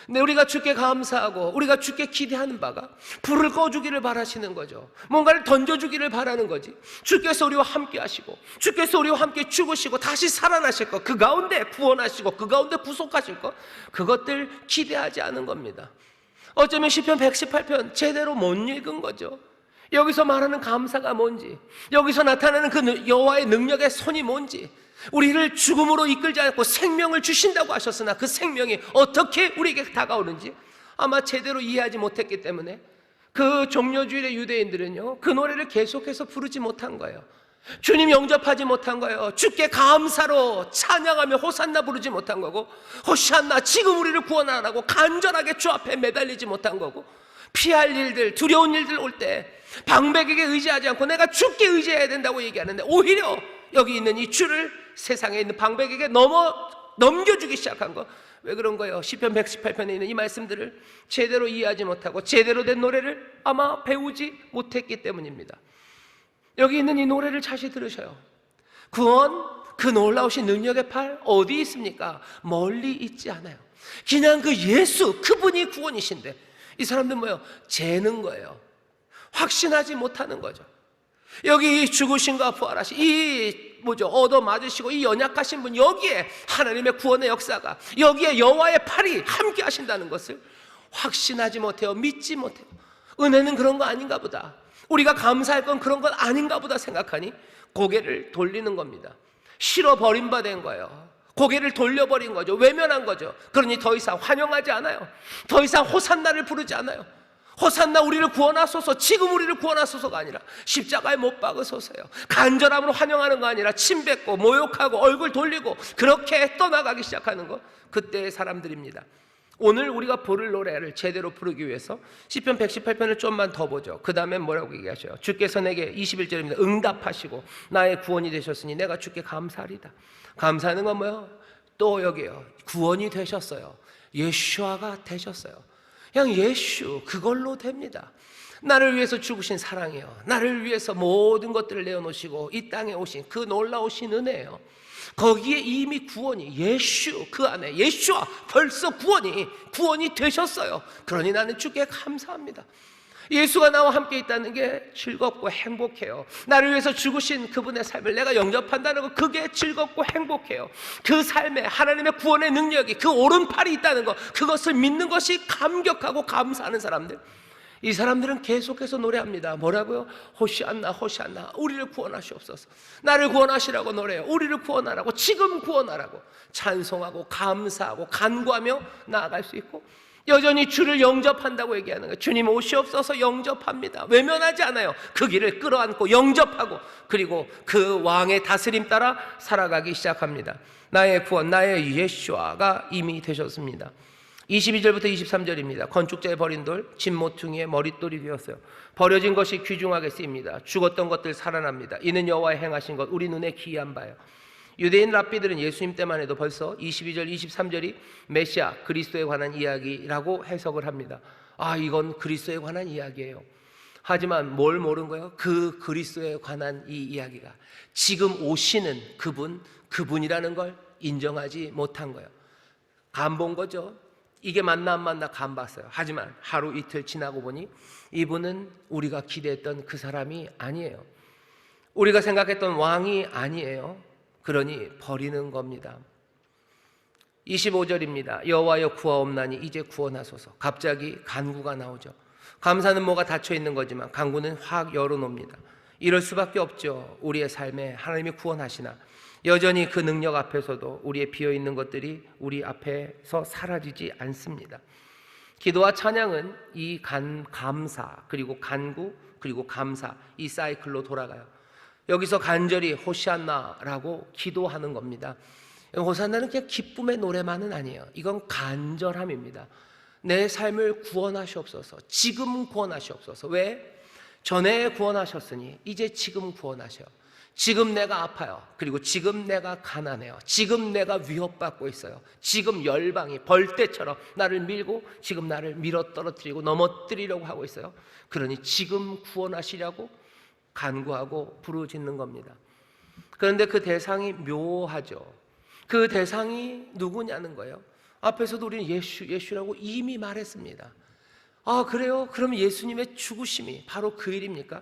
[SPEAKER 1] 근데 우리가 주께 감사하고 우리가 주께 기대하는 바가 불을 꺼주기를 바라시는 거죠. 뭔가를 던져주기를 바라는 거지. 주께서 우리와 함께 하시고 주께서 우리와 함께 죽으시고 다시 살아나실 것, 그 가운데 구원하시고 그 가운데 구속하실 것, 그것들 기대하지 않은 겁니다. 어쩌면 시편 118편 제대로 못 읽은 거죠. 여기서 말하는 감사가 뭔지, 여기서 나타나는 그 여호와의 능력의 손이 뭔지, 우리를 죽음으로 이끌지 않고 생명을 주신다고 하셨으나 그 생명이 어떻게 우리에게 다가오는지 아마 제대로 이해하지 못했기 때문에 그 종려주일의 유대인들은요, 그 노래를 계속해서 부르지 못한 거예요. 주님 영접하지 못한 거예요. 주께 감사로 찬양하며 호산나 부르지 못한 거고, 호산나 지금 우리를 구원하라고 간절하게 주 앞에 매달리지 못한 거고, 피할 일들, 두려운 일들 올 때 방백에게 의지하지 않고 내가 주께 의지해야 된다고 얘기하는데, 오히려 여기 있는 이 주를 세상에 있는 방백에게 넘겨주기 시작한 거. 왜 그런 거예요? 시편 118편에 있는 이 말씀들을 제대로 이해하지 못하고 제대로 된 노래를 아마 배우지 못했기 때문입니다. 여기 있는 이 노래를 다시 들으셔요. 구원, 그 놀라우신 능력의 팔 어디 있습니까? 멀리 있지 않아요. 그냥 그 예수, 그분이 구원이신데 이 사람들은 뭐예요? 재는 거예요. 확신하지 못하는 거죠. 여기 죽으신가 부활하신 얻어맞으시고 이 연약하신 분, 여기에 하나님의 구원의 역사가, 여기에 여호와의 팔이 함께 하신다는 것을 확신하지 못해요. 믿지 못해요. 은혜는 그런 거 아닌가 보다, 우리가 감사할 건 그런 건 아닌가 보다 생각하니 고개를 돌리는 겁니다. 싫어 버림받은 거예요. 고개를 돌려버린 거죠. 외면한 거죠. 그러니 더 이상 환영하지 않아요. 더 이상 호산나를 부르지 않아요. 호산나 우리를 구원하소서, 지금 우리를 구원하소서가 아니라 십자가에 못 박으소서요. 간절함으로 환영하는 거 아니라 침뱉고 모욕하고 얼굴 돌리고 그렇게 떠나가기 시작하는 거, 그때의 사람들입니다. 오늘 우리가 부를 노래를 제대로 부르기 위해서 시편 118편을 좀만 더 보죠. 그 다음에 뭐라고 얘기하셔요? 주께서 내게 21절입니다. 응답하시고 나의 구원이 되셨으니 내가 주께 감사하리다. 감사하는 건 뭐예요? 또 여기에요. 구원이 되셨어요. 예수아가 되셨어요. 그냥 예수, 그걸로 됩니다. 나를 위해서 죽으신 사랑이요, 나를 위해서 모든 것들을 내어놓으시고 이 땅에 오신 그 놀라우신 은혜예요. 거기에 이미 구원이, 예수, 그 안에 예수와 벌써 구원이 되셨어요. 그러니 나는 주께 감사합니다. 예수가 나와 함께 있다는 게 즐겁고 행복해요. 나를 위해서 죽으신 그분의 삶을 내가 영접한다는 것, 그게 즐겁고 행복해요. 그 삶에 하나님의 구원의 능력이, 그 오른팔이 있다는 것, 그것을 믿는 것이 감격하고 감사하는 사람들, 이 사람들은 계속해서 노래합니다. 뭐라고요? 호시안나 호시안나, 우리를 구원하시옵소서. 나를 구원하시라고 노래해요. 우리를 구원하라고, 지금 구원하라고 찬송하고 감사하고 간구하며 나아갈 수 있고, 여전히 주를 영접한다고 얘기하는 거예요. 주님 오시옵소서. 영접합니다. 외면하지 않아요. 그 길을 끌어안고 영접하고, 그리고 그 왕의 다스림 따라 살아가기 시작합니다. 나의 구원, 나의 예수아가 이미 되셨습니다. 22절부터 23절입니다. 건축자의 버린 돌, 진모퉁이의 머릿돌이 되었어요. 버려진 것이 귀중하게 쓰입니다. 죽었던 것들 살아납니다. 이는 여호와의 행하신 것, 우리 눈에 기이한 바요. 유대인 랍비들은 예수님 때만 해도 벌써 22절, 23절이 메시아, 그리스도에 관한 이야기라고 해석을 합니다. 아, 이건 그리스도에 관한 이야기예요. 하지만 뭘 모른 거예요? 그 그리스도에 관한 이 이야기가 지금 오시는 그분이라는 걸 인정하지 못한 거예요. 간 본 거죠. 이게 맞나 안 맞나 간 봤어요. 하지만 하루 이틀 지나고 보니 이분은 우리가 기대했던 그 사람이 아니에요. 우리가 생각했던 왕이 아니에요. 그러니 버리는 겁니다. 25절입니다. 여호와여 구하옵나니 이제 구원하소서. 갑자기 간구가 나오죠. 감사는 뭐가 닫혀 있는 거지만 간구는 확 열어놓습니다. 이럴 수밖에 없죠. 우리의 삶에 하나님이 구원하시나 여전히 그 능력 앞에서도 우리의 비어있는 것들이 우리 앞에서 사라지지 않습니다. 기도와 찬양은 이 감사, 그리고 간구, 그리고 감사, 이 사이클로 돌아가요. 여기서 간절히 호시안나라고 기도하는 겁니다. 호산나는 그냥 기쁨의 노래만은 아니에요. 이건 간절함입니다. 내 삶을 구원하시옵소서. 지금 구원하시옵소서. 왜? 전에 구원하셨으니 이제 지금 구원하셔. 지금 내가 아파요. 그리고 지금 내가 가난해요. 지금 내가 위협받고 있어요. 지금 열방이 벌떼처럼 나를 밀고 지금 나를 밀어 떨어뜨리고 넘어뜨리려고 하고 있어요. 그러니 지금 구원하시려고 간구하고 부르짖는 겁니다. 그런데 그 대상이 묘하죠. 그 대상이 누구냐는 거예요. 앞에서도 우리는 예수라고 이미 말했습니다. 아, 그래요? 그럼 예수님의 죽으심이 바로 그 일입니까?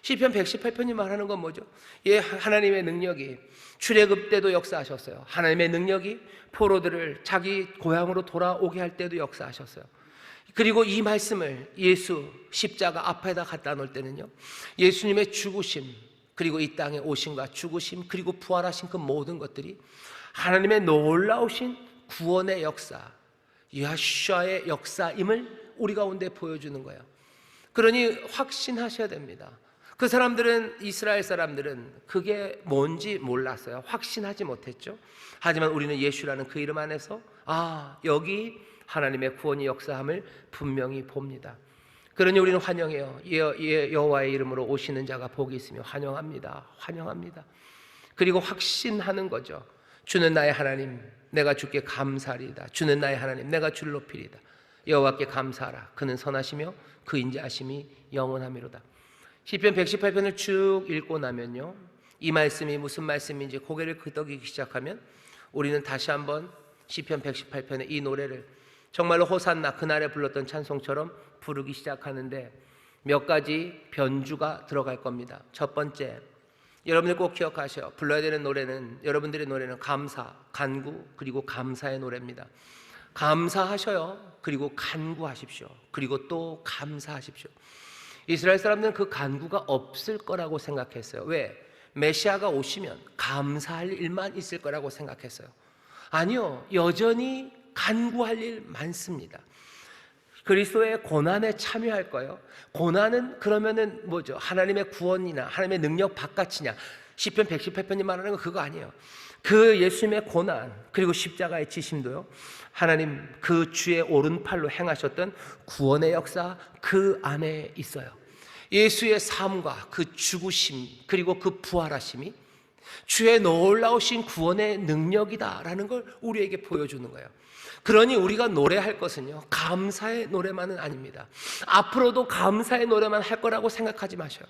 [SPEAKER 1] 시편 118편이 말하는 건 뭐죠? 예, 하나님의 능력이 출애굽 때도 역사하셨어요. 하나님의 능력이 포로들을 자기 고향으로 돌아오게 할 때도 역사하셨어요. 그리고 이 말씀을 예수 십자가 앞에다 갖다 놓을 때는요, 예수님의 죽으심, 그리고 이 땅에 오심과 죽으심, 그리고 부활하신 그 모든 것들이 하나님의 놀라우신 구원의 역사, 예수와의 역사임을 우리 가운데 보여주는 거예요. 그러니 확신하셔야 됩니다. 그 사람들은, 이스라엘 사람들은 그게 뭔지 몰랐어요. 확신하지 못했죠. 하지만 우리는 예수라는 그 이름 안에서 여기 하나님의 구원이 역사함을 분명히 봅니다. 그러니 우리는 환영해요. 여호와의 이름으로 오시는 자가 복이 있으며 환영합니다. 환영합니다. 그리고 확신하는 거죠. 주는 나의 하나님, 내가 주께 감사하리이다. 주는 나의 하나님, 내가 주를 높이리이다. 여호와께 감사하라. 그는 선하시며 그 인자하심이 영원하미로다. 시편 118편을 쭉 읽고 나면요, 이 말씀이 무슨 말씀인지 고개를 끄덕이기 시작하면 우리는 다시 한번 시편 118편의 이 노래를 정말로 호산나 그날에 불렀던 찬송처럼 부르기 시작하는데 몇 가지 변주가 들어갈 겁니다. 첫 번째, 여러분들 꼭 기억하셔. 불러야 되는 노래는, 여러분들의 노래는 감사, 간구, 그리고 감사의 노래입니다. 감사하셔요. 그리고 간구하십시오. 그리고 또 감사하십시오. 이스라엘 사람들은 그 간구가 없을 거라고 생각했어요. 왜? 메시아가 오시면 감사할 일만 있을 거라고 생각했어요. 아니요, 여전히 간구할 일 많습니다. 그리스도의 고난에 참여할 거예요. 고난은 그러면은 뭐죠? 하나님의 구원이나 하나님의 능력 바깥이냐? 시편 118편이 말하는 건 그거 아니에요. 그 예수님의 고난, 그리고 십자가의 지심도요, 하나님 그 주의 오른팔로 행하셨던 구원의 역사 그 안에 있어요. 예수의 삶과 그 죽으심, 그리고 그 부활하심이 주의 놀라우신 구원의 능력이다라는 걸 우리에게 보여주는 거예요. 그러니 우리가 노래할 것은요, 감사의 노래만은 아닙니다. 앞으로도 감사의 노래만 할 거라고 생각하지 마셔요.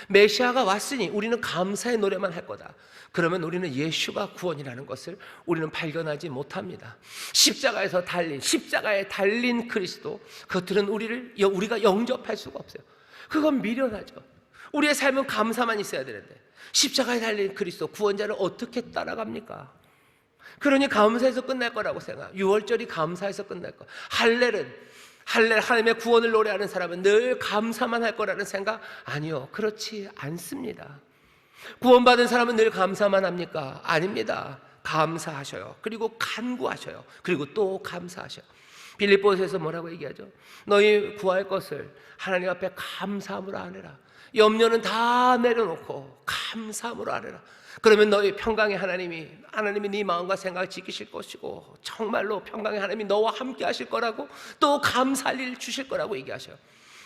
[SPEAKER 1] 메시아가 왔으니 우리는 감사의 노래만 할 거다. 그러면 우리는 예수가 구원이라는 것을 우리는 발견하지 못합니다. 십자가에 달린 그리스도, 그것들은 우리가 영접할 수가 없어요. 그건 미련하죠. 우리의 삶은 감사만 있어야 되는데 십자가에 달린 그리스도 구원자를 어떻게 따라갑니까? 그러니 감사해서 끝날 거라고 생각. 6월절이 감사해서 끝날 거. 할렐 하나님의 구원을 노래하는 사람은 늘 감사만 할 거라는 생각? 아니요, 그렇지 않습니다. 구원받은 사람은 늘 감사만 합니까? 아닙니다. 감사하셔요. 그리고 간구하셔요. 그리고 또 감사하셔요. 빌립보서에서 뭐라고 얘기하죠? 너희 구할 것을 하나님 앞에 감사함으로 아뢰라. 염려는 다 내려놓고 감사함으로 아뢰라. 그러면 너희 평강의 하나님이 네 마음과 생각을 지키실 것이고 정말로 평강의 하나님이 너와 함께 하실 거라고, 또 감사할 일 주실 거라고 얘기하셔요.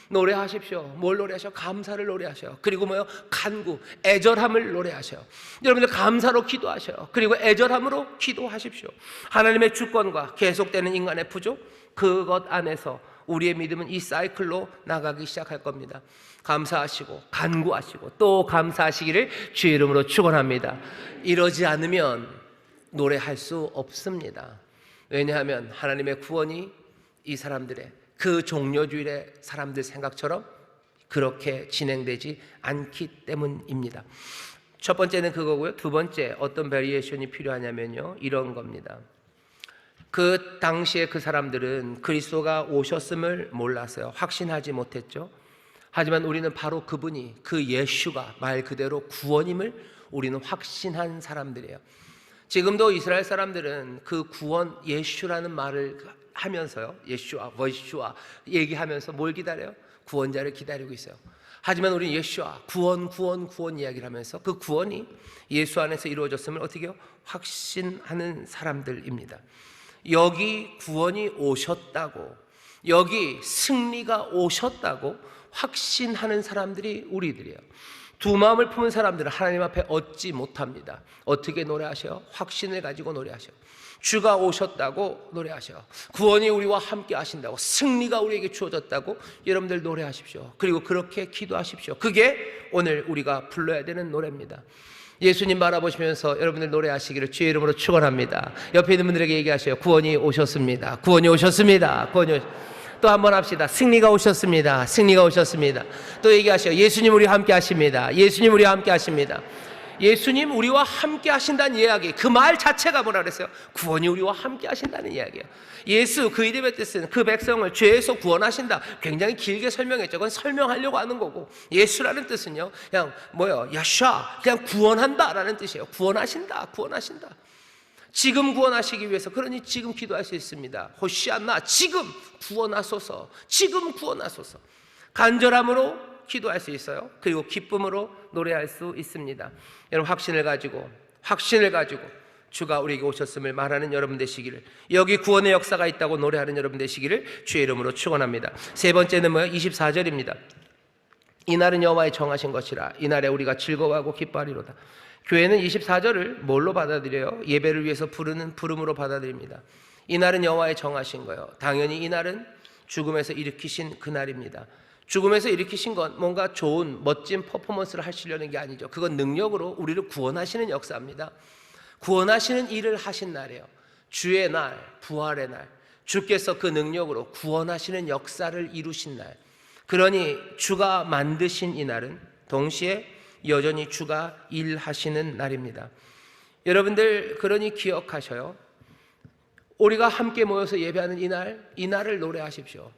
[SPEAKER 1] 노래하십시오. 뭘 노래하셔요? 감사를 노래하셔요. 그리고 뭐요? 간구, 애절함을 노래하셔요. 여러분들 감사로 기도하셔요. 그리고 애절함으로 기도하십시오. 하나님의 주권과 계속되는 인간의 부족, 그것 안에서 우리의 믿음은 이 사이클로 나가기 시작할 겁니다. 감사하시고 간구하시고 또 감사하시기를 주의 이름으로 축원합니다. 이러지 않으면 노래할 수 없습니다. 왜냐하면 하나님의 구원이 이 사람들의 그 종려주일의 사람들 생각처럼 그렇게 진행되지 않기 때문입니다. 첫 번째는 그거고요. 두 번째 어떤 베리에이션이 필요하냐면요, 이런 겁니다. 그 당시에 그 사람들은 그리스도가 오셨음을 몰랐어요. 확신하지 못했죠. 하지만 우리는 바로 그분이, 그 예수가 말 그대로 구원임을 우리는 확신한 사람들이에요. 지금도 이스라엘 사람들은 그 구원, 예수라는 말을 하면서요, 예수와 버시와 얘기하면서 뭘 기다려요? 구원자를 기다리고 있어요. 하지만 우리는 예수와 구원 이야기를 하면서 그 구원이 예수 안에서 이루어졌음을 어떻게 해요? 확신하는 사람들입니다. 여기 구원이 오셨다고, 여기 승리가 오셨다고 확신하는 사람들이 우리들이에요. 두 마음을 품은 사람들은 하나님 앞에 얻지 못합니다. 어떻게 노래하셔요? 확신을 가지고 노래하셔요. 주가 오셨다고 노래하셔요. 구원이 우리와 함께 하신다고, 승리가 우리에게 주어졌다고 여러분들 노래하십시오. 그리고 그렇게 기도하십시오. 그게 오늘 우리가 불러야 되는 노래입니다. 예수님 바라보시면서 여러분들 노래하시기를 주의 이름으로 축원합니다. 옆에 있는 분들에게 얘기하셔요. 구원이 오셨습니다. 구원이 오셨습니다. 또 한 번 합시다. 승리가 오셨습니다. 승리가 오셨습니다. 또 얘기하셔요. 예수님 우리와 함께 하십니다. 예수님 우리와 함께 하십니다. 예수님 우리와 함께 하신다는 이야기, 그 말 자체가 뭐라 그랬어요? 구원이 우리와 함께 하신다는 이야기예요. 예수, 그 이름의 뜻은 그 백성을 죄에서 구원하신다. 굉장히 길게 설명했죠. 그건 설명하려고 하는 거고, 예수라는 뜻은요, 그냥 뭐예요? 야샤, 그냥 구원한다라는 뜻이에요. 구원하신다. 지금 구원하시기 위해서, 그러니 지금 기도할 수 있습니다. 호시아나, 지금 구원하소서. 지금 구원하소서. 간절함으로 기도할 수 있어요. 그리고 기쁨으로 노래할 수 있습니다. 여러분 확신을 가지고 주가 우리에게 오셨음을 말하는 여러분 되시기를, 여기 구원의 역사가 있다고 노래하는 여러분 되시기를 주의 이름으로 축원합니다. 세 번째는 뭐예요? 24절입니다. 이날은 여호와의 정하신 것이라 이날에 우리가 즐거워하고 기뻐하리로다. 교회는 24절을 뭘로 받아들여요? 예배를 위해서 부르는 부름으로 받아들입니다. 이날은 여호와의 정하신 거예요. 당연히 이날은 죽음에서 일으키신 그날입니다. 죽음에서 일으키신 건 뭔가 좋은 멋진 퍼포먼스를 하시려는 게 아니죠. 그건 능력으로 우리를 구원하시는 역사입니다. 구원하시는 일을 하신 날이에요. 주의 날, 부활의 날, 주께서 그 능력으로 구원하시는 역사를 이루신 날. 그러니 주가 만드신 이 날은 동시에 여전히 주가 일하시는 날입니다. 여러분들 그러니 기억하셔요. 우리가 함께 모여서 예배하는 이 날을 노래하십시오.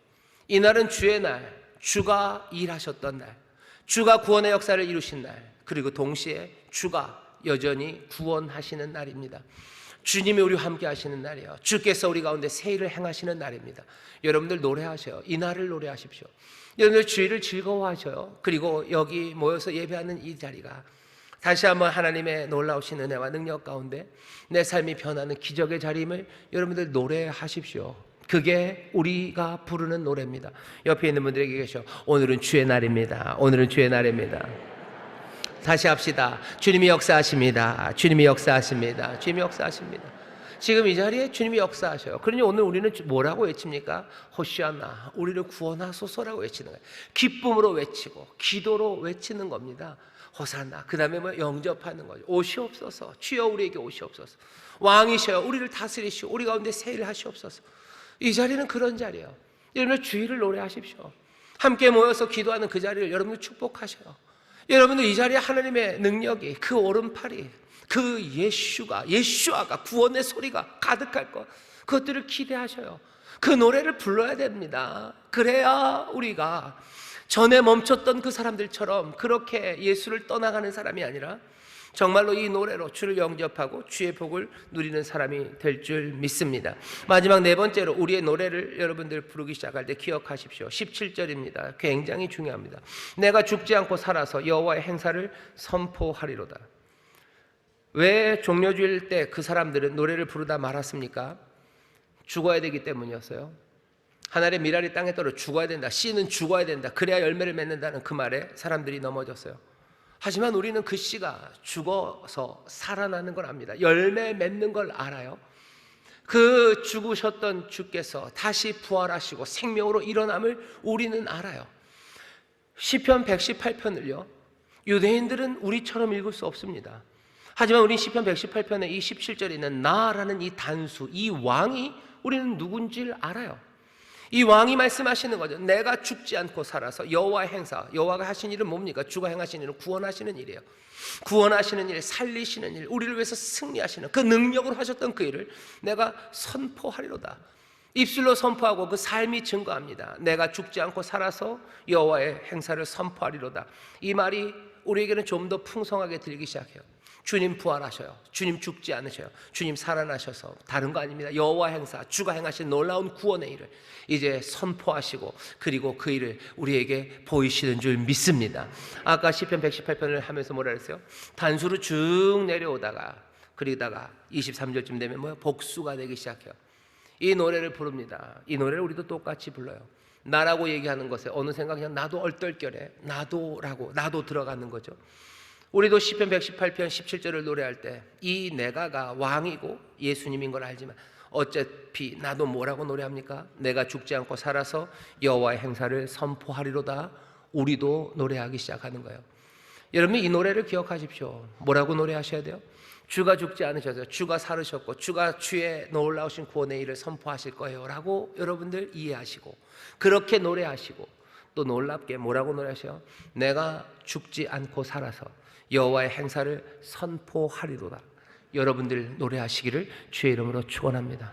[SPEAKER 1] 이 날은 주의 날, 주가 일하셨던 날, 주가 구원의 역사를 이루신 날, 그리고 동시에 주가 여전히 구원하시는 날입니다. 주님이 우리와 함께 하시는 날이에요. 주께서 우리 가운데 새 일을 행하시는 날입니다. 여러분들 노래하셔요. 이 날을 노래하십시오. 여러분들 주일을 즐거워하셔요. 그리고 여기 모여서 예배하는 이 자리가 다시 한번 하나님의 놀라우신 은혜와 능력 가운데 내 삶이 변하는 기적의 자리임을 여러분들 노래하십시오. 그게 우리가 부르는 노래입니다. 옆에 있는 분들에게 계셔. 오늘은 주의 날입니다. 오늘은 주의 날입니다. 다시 합시다. 주님이 역사하십니다. 주님이 역사하십니다. 주님이 역사하십니다. 지금 이 자리에 주님이 역사하셔요. 그러니 오늘 우리는 뭐라고 외칩니까? 호시아나, 우리를 구원하소서라고 외치는 거예요. 기쁨으로 외치고 기도로 외치는 겁니다. 호산나. 그 다음에 영접하는 거죠. 오시옵소서. 주여 우리에게 오시옵소서. 왕이셔요. 우리를 다스리시오. 우리 가운데 새 일을 하시옵소서. 이 자리는 그런 자리예요. 여러분들 주일을 노래하십시오. 함께 모여서 기도하는 그 자리를 여러분들 축복하셔요. 여러분들 이 자리에 하나님의 능력이, 그 오른팔이, 그 예수아가 구원의 소리가 가득할 것, 그것들을 기대하셔요. 그 노래를 불러야 됩니다. 그래야 우리가 전에 멈췄던 그 사람들처럼 그렇게 예수를 떠나가는 사람이 아니라 정말로 이 노래로 주를 영접하고 주의 복을 누리는 사람이 될 줄 믿습니다. 마지막 네 번째로 우리의 노래를 여러분들 부르기 시작할 때 기억하십시오. 17절입니다. 굉장히 중요합니다. 내가 죽지 않고 살아서 여호와의 행사를 선포하리로다. 왜 종려주일 때 그 사람들은 노래를 부르다 말았습니까? 죽어야 되기 때문이었어요. 하늘의 미랄이 땅에 떨어 죽어야 된다. 씨는 죽어야 된다. 그래야 열매를 맺는다는 그 말에 사람들이 넘어졌어요. 하지만 우리는 그 씨가 죽어서 살아나는 걸 압니다. 열매 맺는 걸 알아요. 그 죽으셨던 주께서 다시 부활하시고 생명으로 일어남을 우리는 알아요. 시편 118편을요 유대인들은 우리처럼 읽을 수 없습니다. 하지만 우리 시편 118편의 이 17절에 있는 나라는 이 단수, 이 왕이 우리는 누군지를 알아요. 이 왕이 말씀하시는 거죠. 내가 죽지 않고 살아서 여호와의 행사, 여호와가 하신 일은 뭡니까? 주가 행하신 일은 구원하시는 일이에요. 구원하시는 일, 살리시는 일, 우리를 위해서 승리하시는 그 능력으로 하셨던 그 일을 내가 선포하리로다. 입술로 선포하고 그 삶이 증거합니다. 내가 죽지 않고 살아서 여호와의 행사를 선포하리로다. 이 말이 우리에게는 좀 더 풍성하게 들리기 시작해요. 주님 부활하셔요. 주님 죽지 않으셔요. 주님 살아나셔서 다른 거 아닙니다. 여호와 행사, 주가 행하신 놀라운 구원의 일을 이제 선포하시고 그리고 그 일을 우리에게 보이시는 줄 믿습니다. 아까 시편 118편을 하면서 뭐라 그랬어요? 단수로 쭉 내려오다가 그러다가 23절쯤 되면 복수가 되기 시작해요. 이 노래를 부릅니다. 이 노래를 우리도 똑같이 불러요. 나라고 얘기하는 것에 어느샌가 그냥 나도 얼떨결에 나도 들어가는 거죠. 우리도 시편 118편 17절을 노래할 때 이 내가가 왕이고 예수님인 걸 알지만 어차피 나도 뭐라고 노래합니까? 내가 죽지 않고 살아서 여호와의 행사를 선포하리로다. 우리도 노래하기 시작하는 거예요. 여러분 이 노래를 기억하십시오. 뭐라고 노래하셔야 돼요? 주가 죽지 않으셔서 주가 살으셨고 주가 주의 놀라우신 구원의 일을 선포하실 거예요 라고 여러분들 이해하시고 그렇게 노래하시고 또 놀랍게 뭐라고 노래하셔요? 내가 죽지 않고 살아서 여호와의 행사를 선포하리로다. 여러분들 노래하시기를 주의 이름으로 축원합니다.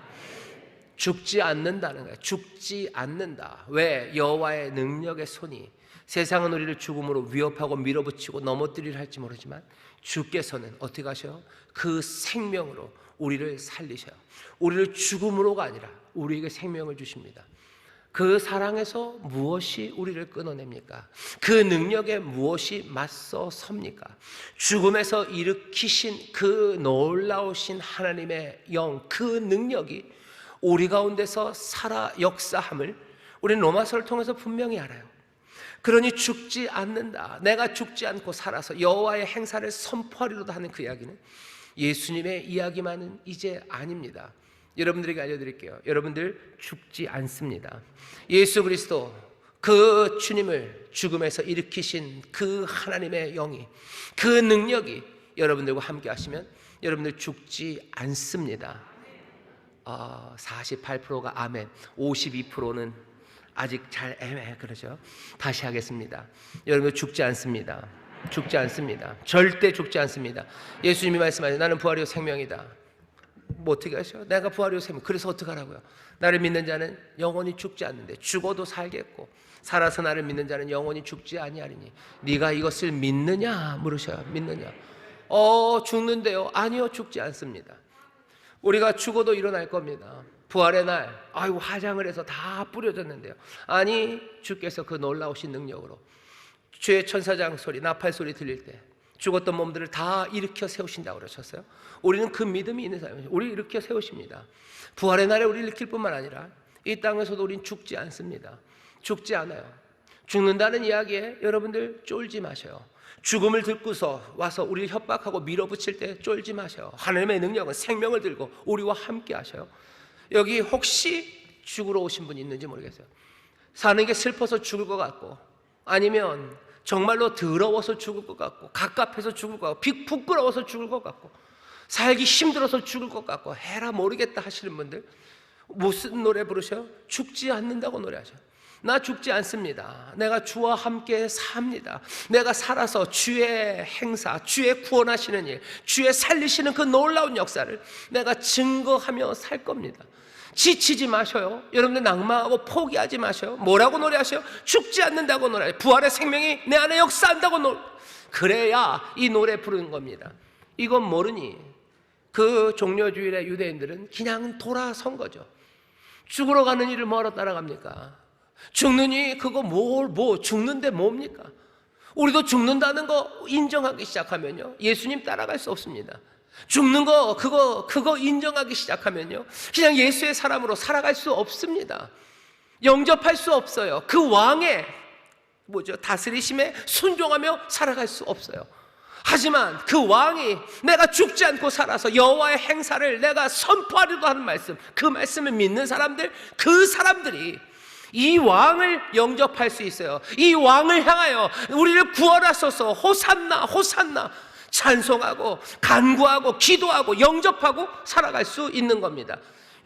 [SPEAKER 1] 죽지 않는다는 거예요. 죽지 않는다. 왜? 여호와의 능력의 손이 세상은 우리를 죽음으로 위협하고 밀어붙이고 넘어뜨리려 할지 모르지만 주께서는 어떻게 하셔요? 그 생명으로 우리를 살리셔요. 우리를 죽음으로가 아니라 우리에게 생명을 주십니다. 그 사랑에서 무엇이 우리를 끊어냅니까? 그 능력에 무엇이 맞서 섭니까? 죽음에서 일으키신 그 놀라우신 하나님의 영, 그 능력이 우리 가운데서 살아 역사함을 우리는 로마서를 통해서 분명히 알아요. 그러니 죽지 않는다. 내가 죽지 않고 살아서 여호와의 행사를 선포하리로다 하는 그 이야기는 예수님의 이야기만은 이제 아닙니다. 여러분들에게 알려드릴게요. 여러분들 죽지 않습니다. 예수 그리스도 그 주님을 죽음에서 일으키신 그 하나님의 영이, 그 능력이 여러분들과 함께 하시면 여러분들 죽지 않습니다. 48%가 아멘, 52%는 아직 잘 애매해. 그러죠? 다시 하겠습니다. 여러분들 죽지 않습니다. 죽지 않습니다. 절대 죽지 않습니다. 예수님이 말씀하세요. 나는 부활이요 생명이다. 뭐 어떻게 하셔? 내가 부활이요 생명. 그래서 어떻게 하라고요? 나를 믿는 자는 영원히 죽지 않는데 죽어도 살겠고 살아서 나를 믿는 자는 영원히 죽지 아니하리니 네가 이것을 믿느냐 물으셔요. 믿느냐? 죽는데요. 아니요, 죽지 않습니다. 우리가 죽어도 일어날 겁니다. 부활의 날, 아이고 화장을 해서 다 뿌려졌는데요. 아니, 주께서 그 놀라우신 능력으로 주의 천사장 소리, 나팔 소리 들릴 때 죽었던 몸들을 다 일으켜 세우신다고 그러셨어요. 우리는 그 믿음이 있는 사람이에요. 우리 일으켜 세우십니다. 부활의 날에 우리 일으킬 뿐만 아니라 이 땅에서도 우린 죽지 않습니다. 죽지 않아요. 죽는다는 이야기에 여러분들 쫄지 마셔요. 죽음을 듣고서 와서 우리를 협박하고 밀어붙일 때 쫄지 마셔요. 하나님의 능력은 생명을 들고 우리와 함께 하셔요. 여기 혹시 죽으러 오신 분이 있는지 모르겠어요. 사는 게 슬퍼서 죽을 것 같고, 아니면 정말로 더러워서 죽을 것 같고, 갑갑해서 죽을 것 같고, 부끄러워서 죽을 것 같고, 살기 힘들어서 죽을 것 같고, 해라 모르겠다 하시는 분들, 무슨 노래 부르셔요? 죽지 않는다고 노래하셔요. 나 죽지 않습니다. 내가 주와 함께 삽니다. 내가 살아서 주의 행사, 주의 구원하시는 일, 주의 살리시는 그 놀라운 역사를 내가 증거하며 살 겁니다. 지치지 마셔요. 여러분들 낭망하고 포기하지 마셔요. 뭐라고 노래하셔요? 죽지 않는다고 노래해요. 부활의 생명이 내 안에 역사한다고 그래야 이 노래 부르는 겁니다. 이건 모르니 그 종려주일의 유대인들은 그냥 돌아선 거죠. 죽으러 가는 일을 뭐하러 따라갑니까? 죽느니 그거 죽는데 뭡니까? 우리도 죽는다는 거 인정하기 시작하면요, 예수님 따라갈 수 없습니다. 죽는 거 그거 인정하기 시작하면요, 그냥 예수의 사람으로 살아갈 수 없습니다. 영접할 수 없어요. 그 왕의 다스리심에 순종하며 살아갈 수 없어요. 하지만 그 왕이 내가 죽지 않고 살아서 여호와의 행사를 내가 선포하려고 하는 말씀, 그 말씀을 믿는 사람들, 그 사람들이 이 왕을 영접할 수 있어요. 이 왕을 향하여 우리를 구원하소서, 호산나 호산나 찬송하고 간구하고 기도하고 영접하고 살아갈 수 있는 겁니다.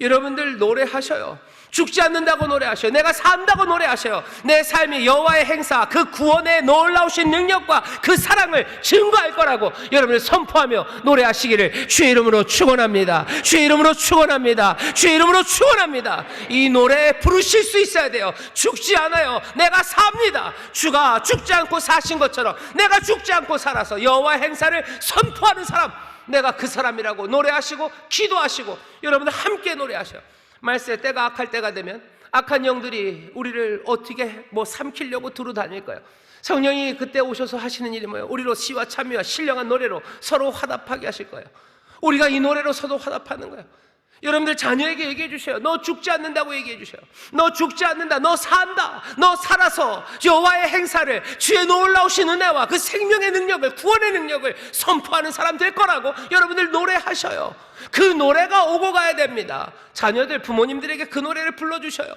[SPEAKER 1] 여러분들 노래하셔요. 죽지 않는다고 노래하셔요. 내가 산다고 노래하셔요. 내 삶이 여호와의 행사, 그 구원의 놀라우신 능력과 그 사랑을 증거할 거라고 여러분들 선포하며 노래하시기를 주의 이름으로 축원합니다. 주의 이름으로 축원합니다. 주의 이름으로 축원합니다. 이 노래 부르실 수 있어야 돼요. 죽지 않아요. 내가 삽니다. 주가 죽지 않고 사신 것처럼 내가 죽지 않고 살아서 여호와의 행사를 선포하는 사람, 내가 그 사람이라고 노래하시고 기도하시고 여러분들 함께 노래하셔요. 말세 때가 악할 때가 되면 악한 영들이 우리를 어떻게 삼키려고 두루 다닐 거예요. 성령이 그때 오셔서 하시는 일이 뭐예요? 우리로 시와 찬미와 신령한 노래로 서로 화답하게 하실 거예요. 우리가 이 노래로 서로 화답하는 거예요. 여러분들 자녀에게 얘기해 주셔요. 너 죽지 않는다고 얘기해 주셔요. 너 죽지 않는다. 너 산다. 너 살아서 여호와의 행사를, 주의 놀라우신 은혜와 그 생명의 능력을, 구원의 능력을 선포하는 사람 될 거라고 여러분들 노래하셔요. 그 노래가 오고 가야 됩니다. 자녀들, 부모님들에게 그 노래를 불러주셔요.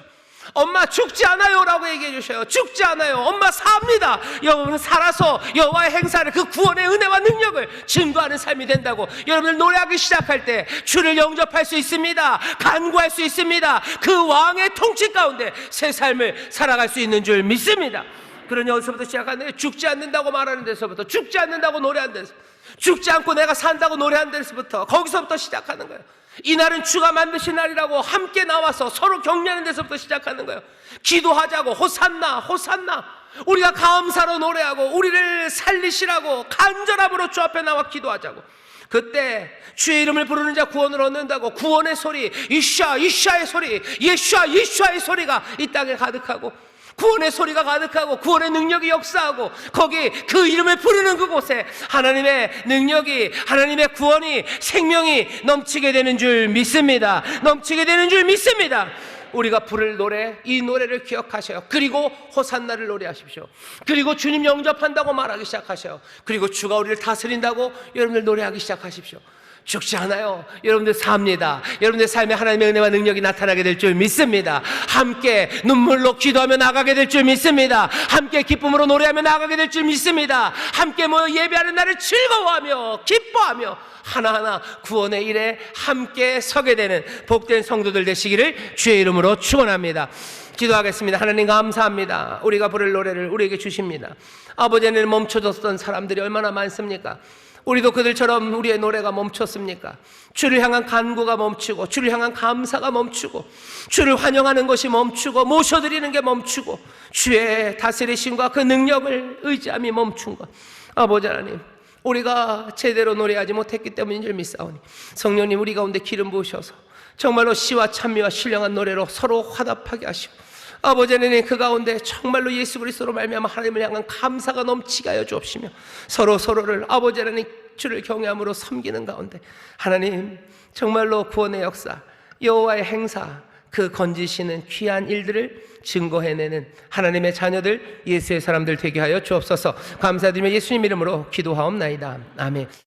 [SPEAKER 1] 엄마 죽지 않아요 라고 얘기해 주셔요. 죽지 않아요. 엄마 삽니다. 여러분은 살아서 여호와의 행사를, 그 구원의 은혜와 능력을 증거하는 삶이 된다고 여러분들 노래하기 시작할 때 주를 영접할 수 있습니다. 간구할 수 있습니다. 그 왕의 통치 가운데 새 삶을 살아갈 수 있는 줄 믿습니다. 그러니 어디서부터 시작하는데, 죽지 않는다고 말하는 데서부터, 죽지 않는다고 노래하는 데서, 죽지 않고 내가 산다고 노래하는 데서부터, 거기서부터 시작하는 거예요. 이날은 주가 만드신 날이라고 함께 나와서 서로 격려하는 데서부터 시작하는 거예요. 기도하자고, 호산나 호산나, 우리가 감사로 노래하고 우리를 살리시라고 간절함으로 주 앞에 나와 기도하자고. 그때 주의 이름을 부르는 자 구원을 얻는다고 구원의 소리, 이샤의 소리, 예수아의 소리가 이 땅에 가득하고, 구원의 소리가 가득하고 구원의 능력이 역사하고, 거기 그 이름을 부르는 그곳에 하나님의 능력이, 하나님의 구원이, 생명이 넘치게 되는 줄 믿습니다. 넘치게 되는 줄 믿습니다. 우리가 부를 노래, 이 노래를 기억하셔요. 그리고 호산나를 노래하십시오. 그리고 주님 영접한다고 말하기 시작하셔요. 그리고 주가 우리를 다스린다고 여러분들 노래하기 시작하십시오. 죽지 않아요. 여러분들 삽니다. 여러분들 삶에 하나님의 은혜와 능력이 나타나게 될 줄 믿습니다. 함께 눈물로 기도하며 나가게 될 줄 믿습니다. 함께 기쁨으로 노래하며 나가게 될 줄 믿습니다. 함께 모여 예배하는 날을 즐거워하며 기뻐하며 하나하나 구원의 일에 함께 서게 되는 복된 성도들 되시기를 주의 이름으로 축원합니다. 기도하겠습니다. 하나님 감사합니다. 우리가 부를 노래를 우리에게 주십니다. 아버지는 멈춰졌던 사람들이 얼마나 많습니까? 우리도 그들처럼 우리의 노래가 멈췄습니까? 주를 향한 간구가 멈추고, 주를 향한 감사가 멈추고, 주를 환영하는 것이 멈추고, 모셔드리는 게 멈추고, 주의 다스리심과 그 능력을 의지함이 멈춘 것. 아버지 하나님, 우리가 제대로 노래하지 못했기 때문인 줄 믿사오니 성령님 우리 가운데 기름 부으셔서 정말로 시와 찬미와 신령한 노래로 서로 화답하게 하시고, 아버지 하나님 그 가운데 정말로 예수 그리스도로 말미암아 하나님을 향한 감사가 넘치게 하여 주옵시며 서로를 아버지 하나님 주를 경외함으로 섬기는 가운데 하나님 정말로 구원의 역사, 여호와의 행사, 그 건지시는 귀한 일들을 증거해내는 하나님의 자녀들, 예수의 사람들 되게 하여 주옵소서. 감사드리며 예수님 이름으로 기도하옵나이다. 아멘.